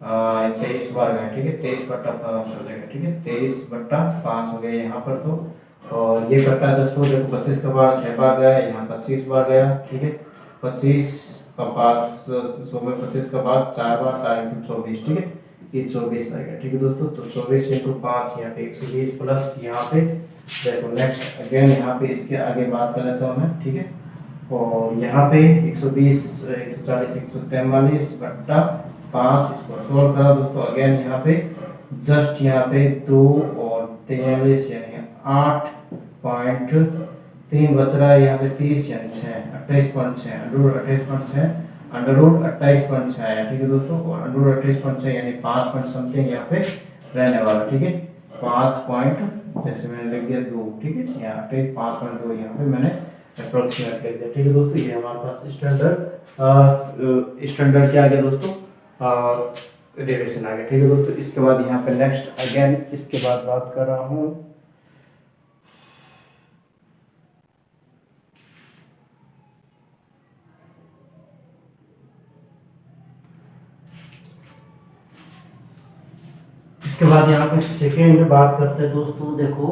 23 बार गया, ठीक है। 23 बट्टा 5 हो जाएगा, ठीक है। 23 बट्टा 5 हो गया यहाँ पर तो। और ये कटा है दोस्तों देखो 25 का बार 6 बार गया, यहाँ 25 बार गया, ठीक है। 25 का 5 100 में 25 का बाद 4 बार 4 इंटू 24, ठीक है। ये 24 आएगा, ठीक है दोस्तों। तो 24 इंटू 5 यहाँ पे 120 प्लस यहाँ पे देखो नेक्स्ट अगेन यहाँ पे इसके आगे बात कर लेता हूँ मैं, ठीक है। और यहाँ पे 120 140 143 बट्टा 5 इसको सोल्व करा दोस्तों। अगेन यहाँ पे जस्ट यहाँ पे 2 और 43 यानी 8.3 बच रहा है, यहाँ पे 30 यानी 6 28.6 अंडर रूट 28.6 आया, ठीक है दोस्तों। और अंडर रूट 28.6 यानी 5 पॉइंट समथिंग यहाँ पे रहने वाला, ठीक है। 5 पॉइंट जैसे मैंने लिख दिया 2, ठीक है। यहाँ पे 5.2 यहाँ पे मैंने अप्रोक्सीमेट लिख दिया, ठीक है दोस्तों। ये हमारे पास स्टैंडर्ड क्या आ गया दोस्तों, डेरिवेशन आ गया, ठीक है दोस्तों। इसके बाद यहाँ पे नेक्स्ट अगेन इसके बाद बात कर रहा हूँ इसके बाद यहाँ पे सेकेंड बात करते हैं दोस्तों, देखो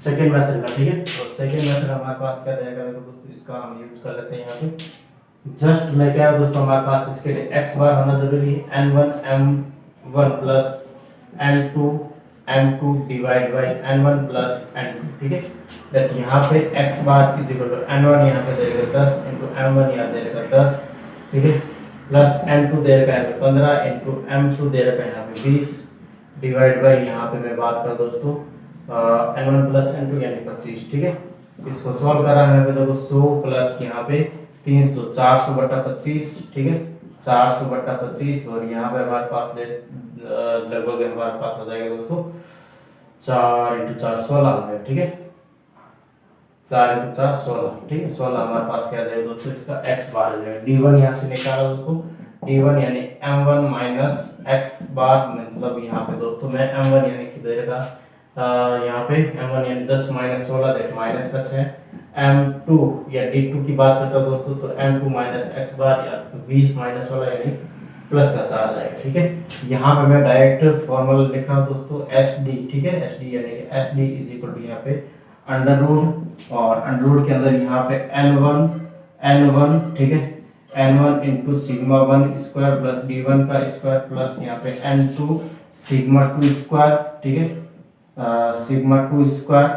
सेकेंड मेथड का, ठीक है। और सेकेंड मेथड हमारे पास क्या रहेगा देखो दोस्तों, इसका हम यूज कर लेते हैं यहाँ पे। जस्ट मैं क्या है दोस्तों, हमारे पास इसके लिए x बार होना जरूरी है, n1 m1 plus n2 m2 divide by n1 plus n2, ठीक है। दैट यहाँ पे x bar is equal to n1 यहाँ पे देगा 10 इंटू m1 यहाँ देगा 10, ठीक है। प्लस n2 दे रखा है 15 इंटू m2 दे रखा है यहाँ पे 20 डिवाइड बाय यहाँ पे मैं बात कर दोस्तों n1 प्लस n2 यानी 25, ठीक है। इसको सॉल्व करा है देखो 100 प्लस यहाँ पे 300 400 बटा 25, ठीक है। 400 बटा 25 और यहाँ पे हमारे पास लगभग हमारे पास हो जाएगा दोस्तों 4 इंटू 4 16 हो गया, ठीक है। 4 इंटू 4 16, ठीक है। 16 हमारे पास क्या आ जाएगा दोस्तों, इसका x बार आ जाएगा। d1 यहाँ से निकाला दोस्तों, d1 यानी m1 माइनस x बार, मतलब यहाँ पे दोस्तों मैं m1 यानी कि देगा यहाँ पे m1 यानी 10 माइनस 16 देख माइनस का 6, m2 या d2 की बात करता हूँ दोस्तों तो m2 माइनस x बार या 20 माइनस 16 यानी प्लस का 4 आ जाएगा, ठीक है। यहाँ पे मैं डायरेक्ट फॉर्मूला लिख रहा हूँ दोस्तों SD, ठीक है। SD यानी कि SD इज इक्वल टू यहाँ पे अंडर रूट और अंडर रूट के अंदर यहाँ पे n1 ठीक है, n1 into sigma 1 square plus d1 का स्क्वायर प्लस यहाँ पे n2 सिग्मा 2 स्क्वायर, ठीक है। Sigma 2 square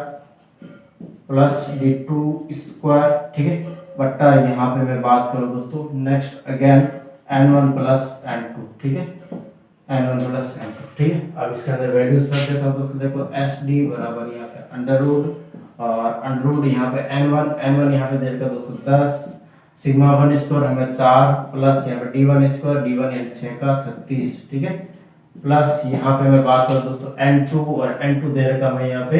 plus d2 square, ठीक है, बट्टा यहाँ पे मैं बात करूँ दोस्तों next again n1 plus n2, ठीक है। n1 प्लस n2, ठीक है। अब इसके अंदर वैल्यूज कर देता हूँ दोस्तों, देखो SD बराबर यहाँ पे अंडर रूट और अंडर रूट यहाँ पे n1 यहाँ पे दे देगा दोस्तों 10 सिग्मा 1 स्क्वायर हमें 4 प्लस यहाँ पे d1 स्क्वायर d1 यानी 6 का 36, ठीक है। प्लस यहाँ पे मैं बात करूँ दोस्तों n2 और n2 दे रखा मैं यहाँ पे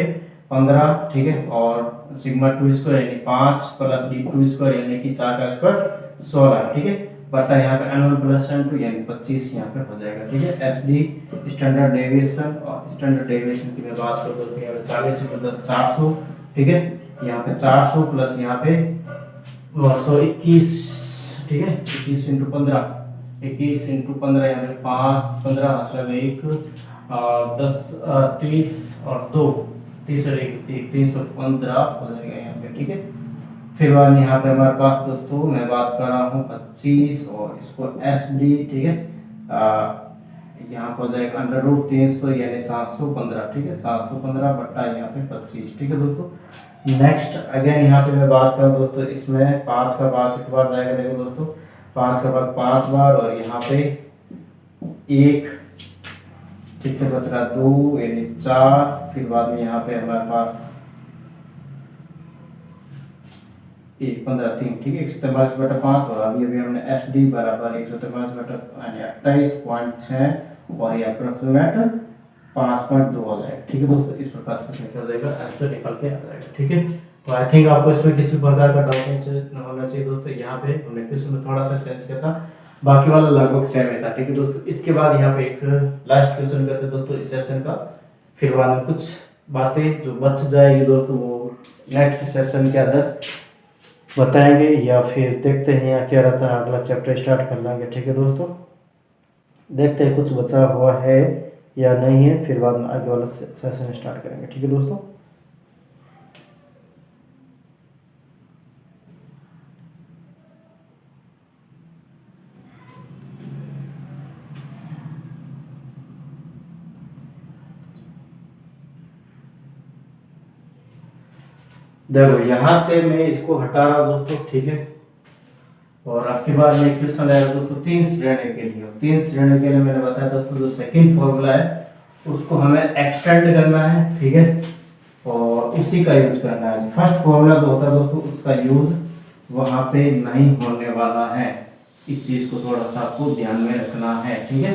15, ठीक है। और सिग्मा 2 स्क्वायर यानी 5 प्लस d2 स्क्वायर यानी कि 4 का स्क्वायर 16, ठीक है, बटा यहाँ पे n1 प्लस n2 यानी 25 यहाँ पे हो जाएगा, ठीक है। SD स्टैंडर्ड डेविएशन और स्टैंडर्ड डेविएशन की मैं बात करूँ दोस्तों यहाँ पे 40 मतलब 400, ठीक है। यहाँ पे 400 प्लस यहाँ पे 121, ठीक है, 21 इंटू 15, 21 इंटू 15 यहाँ पे 5, 15 मतलब 1, 10, 30 और 2, 30 और 1, 315 हो जाएगा यहाँ पे, ठीक है। फिर बाद यहाँ पे हमारे पास दोस्तों मैं बात कर रहा हूँ 25 और इसको एस डी, ठीक है, यहाँ पर हो जाएगा अंडर रूट 300 यानी 715, ठीक है, 715 बट्टा यहाँ पे 25, ठीक है दोस्तों। नेक्स्ट अगेन यहाँ पे मैं बात करूँ दोस्तों, इसमें 5 का भाग कितनी बार जाएगा, देखो दोस्तों 5 का भाग 5 बार और यहाँ पे 1, पीछे बच रहा 2 यानी 4, फिर बाद में यहाँ पे हमारे पास 1, 15, 3, ठीक है, 143/5 और अभी अभी हमने एस डी बराबर 143/28.6 और ये अप्रोक्सीमेट 5.2 हो जाएगा, ठीक है दोस्तों। इस प्रकार से निकल जाएगा, आंसर निकल के आ जाएगा, ठीक है। तो आई थिंक आपको इसमें किसी प्रकार का डाउट नहीं होना चाहिए दोस्तों। यहाँ पे हमने क्वेश्चन में थोड़ा सा चेंज किया था, बाकी वाला लगभग सेम ही था, ठीक है दोस्तों। इसके बाद यहाँ पे एक लास्ट क्वेश्चन करते हैं दोस्तों इस सेशन का, फिर बाद में कुछ बातें जो बच जाएगी दोस्तों वो नेक्स्ट सेशन के अंदर बताएंगे या फिर देखते हैं यहाँ क्या रहता है, अगला चैप्टर स्टार्ट कर लेंगे, ठीक है दोस्तों। देखते हैं कुछ बचा हुआ है या नहीं है, फिर बाद में आगे वाला सेशन स्टार्ट करेंगे, ठीक है दोस्तों। देखो यहाँ से मैं इसको हटा रहा हूँ दोस्तों, ठीक है। और आपके बाद में क्वेश्चन आएगा दोस्तों 3 श्रेणी के लिए। 3 श्रेणी के लिए मैंने बताया दोस्तों जो सेकंड फॉर्मूला है उसको हमें एक्सटेंड करना है, ठीक है, और इसी का यूज करना है। फर्स्ट फॉर्मूला जो होता है दोस्तों उसका यूज वहां पे नहीं होने वाला है, इस चीज को थोड़ा सा आपको ध्यान में रखना है, ठीक है।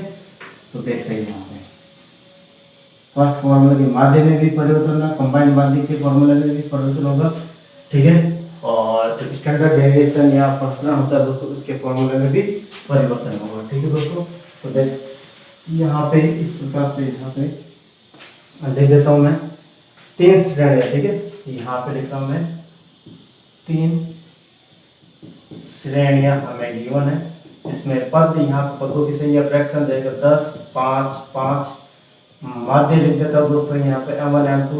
तो देखते हैं यहाँ पे फर्स्ट फॉर्मूला के माध्य में भी परिवर्तन होगा, कंबाइंड माध्य के फॉर्मूला में भी परिवर्तन होगा, ठीक है। और जो स्टैंडर्ड डेविएशन या फ्रैक्शन होता है दोस्तों उसके फॉर्मूले में भी परिवर्तन होगा, ठीक है दोस्तों। तो देख यहाँ पे इस प्रकार से यहाँ पे लिख देता हूँ मैं 3 श्रेणियाँ, ठीक है। यहाँ पे लिख रहा हूँ मैं 3 श्रेणियाँ हमें गिवन है, जिसमें पद यहाँ पे पदों की संख्या फ्रैक्शन देगा 10, 5, 5, माध्य लिख देता हूँ दोस्तों यहाँ पे m1 m2,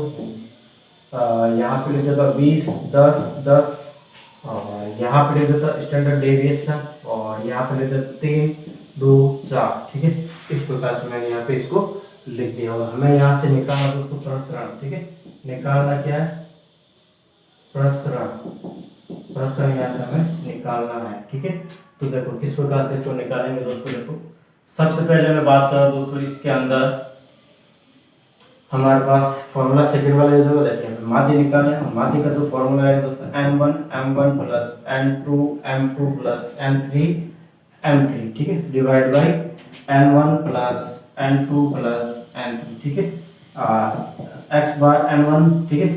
यहाँ पे लिख देता 20, 10, 10, और यहाँ पे लिख देता स्टैंडर्ड डेविएशन और यहाँ पे लिख देता 3, 2, 4, ठीक है। इस प्रकार से मैंने यहाँ पे इसको लिख दिया और हमें यहाँ से निकालना दोस्तों प्रसरण, ठीक है। निकालना क्या है, प्रसरण, प्रसरण यहाँ से हमें निकालना है, ठीक है। तो देखो किस प्रकार से इसको निकालेंगे दोस्तों। देखो सबसे पहले मैं बात कर रहा हूँ दोस्तों, इसके अंदर हमारे पास फॉर्मूला सेकंड वाला जो देखिए माध्य निकालना है। माध्य का जो फॉर्मूला है दोस्तों m1 plus m2 plus m3, ठीक है, divide by n1 plus n2 plus n3, ठीक है, x बार n1, ठीक है,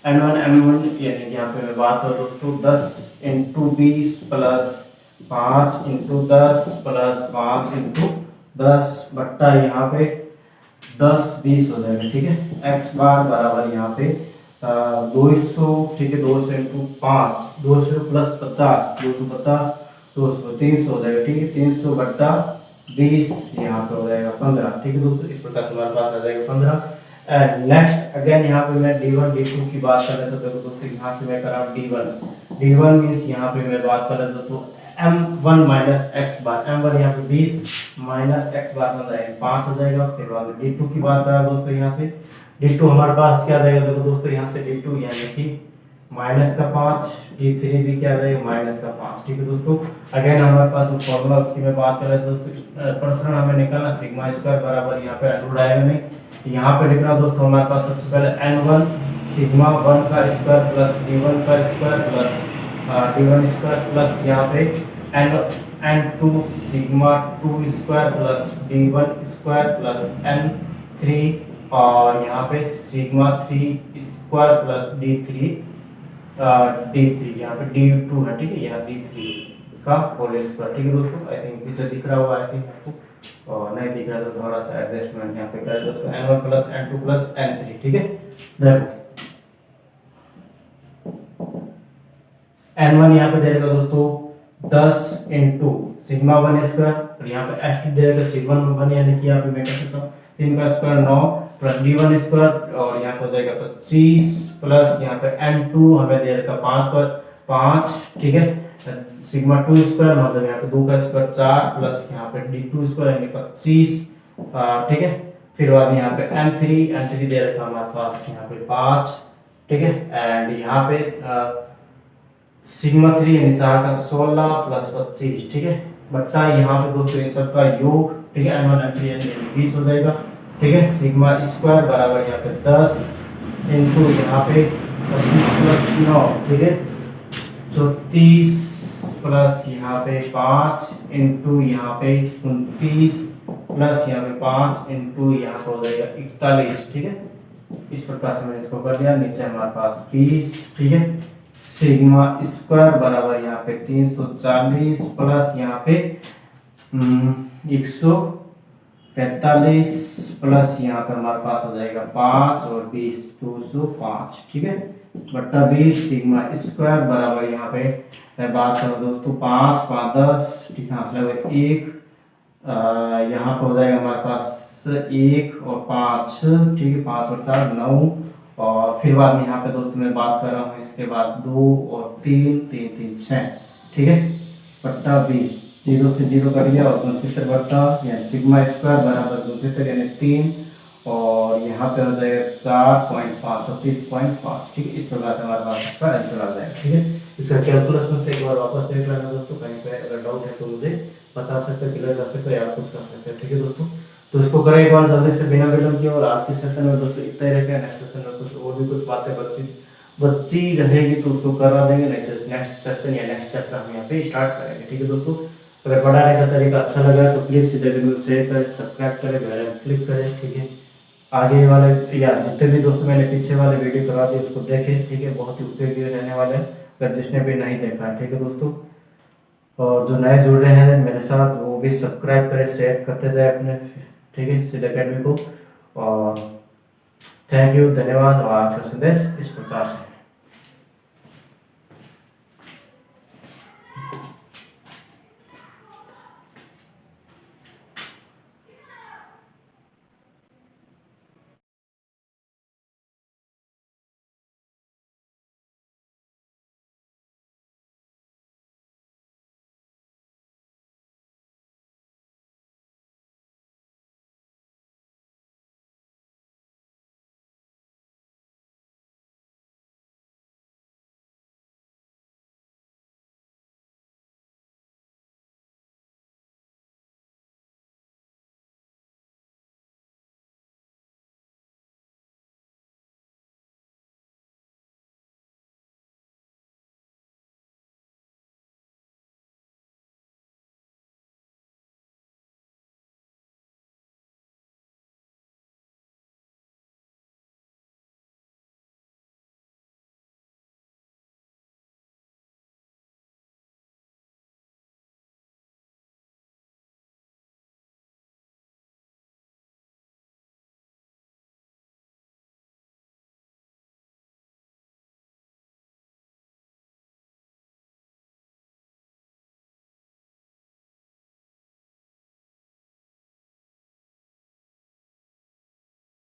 n1 यानी यहाँ पे मैं बात करूँ दोस्तों 10 into 20 plus 5 into 10 plus 5 into 10 बट्टा यहाँ पे 10, 20 हो जाएगा, ठीक है। x बार बराबर यहाँ पे 200, ठीक है, 200 इंटू 5, 200 प्लस 50, 250, 200, 300 हो जाएगा, ठीक है, 300 बट्टा 20 यहाँ पे हो जाएगा 15, ठीक है दोस्तों। इस प्रकार से हमारे पास आ जाएगा 15। एंड नेक्स्ट अगेन यहाँ पे मैं d1 d2 की बात कर रहा था, देखो दोस्तों यहाँ से मैं कर रहा हूँ d1 मीन्स यहाँ पे मैं बात कर रहा था तो m1 माइनस एक्स बार, m1 यहाँ पे 20 माइनस एक्स बार बन जाएगा 5 हो जाएगा। फिर बाद में d2 की बात करा दोस्तों, यहाँ से d2 हमारे पास क्या आ जाएगा, देखो दोस्तों यहाँ से d2 यानी कि माइनस का 5, d3 भी क्या आ जाएगा माइनस का 5, ठीक है दोस्तों। अगेन हमारे पास जो फॉर्मूला उसकी मैं बात कर रहा था दोस्तों, प्रसरण हमें निकालना सिग्मा स्क्वायर बराबर यहाँ पे अंडर आएगा नहीं, यहाँ पे लिखना दोस्तों हमारे पास सबसे पहले n1 सिग्मा 1 का स्क्वायर प्लस d1 का square plus d1 square plus यहाँ पे n2 sigma 2 square plus d1 square plus n3 और यहाँ पे सिग्मा 3 स्क्वायर प्लस d3 यहाँ पे d2 है, ठीक है, यहाँ d3 का होल स्क्वायर, ठीक है दोस्तों। आई थिंक पीछे दिख रहा होगा, आई थिंक आपको, और नहीं दिख रहा तो थोड़ा सा एडजस्टमेंट यहाँ पे करें दोस्तों, n1 plus n2 plus n3, ठीक है। देखो n1 यहाँ पे दे देगा दोस्तों 10 इंटू सिग्मा 1 स्क्वायर, और यहाँ पे एस दे देगा सिग्मा 1 यानी कि यहाँ पे मैं कह सकता हूँ 3 का स्क्वायर 9 प्लस d1 स्क्वायर, और यहाँ पे हो जाएगा 25 प्लस यहाँ पे n2 हमें दे देगा 5 पर 5, ठीक है, सिग्मा 2 स्क्वायर मतलब यहाँ पे 2 का स्क्वायर 4 प्लस यहाँ पे d2 स्क्वायर यानी 25, ठीक है। फिर बाद में यहाँ पे n3 दे रखा हमारे पास यहाँ पे 5, ठीक है, एंड यहाँ पे सिग्मा 3 यानी 4 का 16 प्लस 25, ठीक है, बट्टा यहाँ पे दोस्तों इन सब का योग, ठीक है, n1 n3 यानी 20 हो जाएगा, ठीक है। सिग्मा स्क्वायर बराबर यहाँ पे 10 इंटू यहाँ पे 25 प्लस 9, ठीक है, 34 प्लस यहाँ पे 5 इंटू यहाँ पे 29 प्लस यहाँ पे 5 इंटू यहाँ पे हो जाएगा 41, ठीक है। इस प्रकार से मैंने इसको कर दिया। नीचे हमारे पास 20, ठीक है, सिग्मा स्क्वायर बराबर यहाँ पे 340 प्लस यहाँ पे 145 प्लस यहाँ पे हमारे पास हो जाएगा 5 और 20 205, ठीक है, बट्टा 20 सिग्मा स्क्वायर बराबर यहाँ पे मैं बात करूँ दोस्तों 5 5 10, ठीक है, हासिल हुआ 1, यहाँ पे हो जाएगा हमारे पास 1 और 5, ठीक है, 5 और 4 9, और फिर बाद में यहाँ पे दोस्तों मैं बात कर रहा हूँ इसके बाद 2 और 3 3 3 6, ठीक है, बट्टा 20 0 से 0 कर लिया और 69 बट्टा यानी सिग्मा स्क्वायर बराबर 69 यानी 3, और यहाँ पे हो जाएगा 4.5 और 30.5, ठीक है। इस प्रकार से हमारे पास इसका आंसर आ जाएगा, ठीक है। इसका कैलकुलस में से एक बार वापस देख लेना दोस्तों, कहीं पे अगर डाउट है तो मुझे बता सकते हो, क्लियर कर सकते हो या कुछ कर सकते हो, ठीक है दोस्तों। तो इसको करें एक बार जल्दी से बिना विलंब किए, और आज के सेशन में दोस्तों इतना ही रहेगा। नेक्स्ट सेशन में कुछ और भी कुछ बातें बच्ची रहेगी तो उसको करा देंगे, नेक्स्ट सेशन या नेक्स्ट चैप्टर हम यहाँ पे स्टार्ट करेंगे, ठीक है दोस्तों। अगर पढ़ाने का तरीका अच्छा लगा तो प्लीज सीधे वीडियो शेयर करें, सब्सक्राइब करें, बेल आइकन क्लिक करें, ठीक है। आगे वाले या जितने भी दोस्तों मैंने पीछे वाले वीडियो करवा दिए उसको देखें, ठीक है, बहुत ही उपयोगी रहने वाले हैं अगर जिसने भी नहीं देखा है, ठीक है दोस्तों। और जो नए जुड़ रहे हैं मेरे साथ वो भी सब्सक्राइब करें, शेयर करते जाए अपने, ठीक है, सिद्ध अकेडमी को। और थैंक यू, धन्यवाद। और आज का संदेश इस प्रकार से।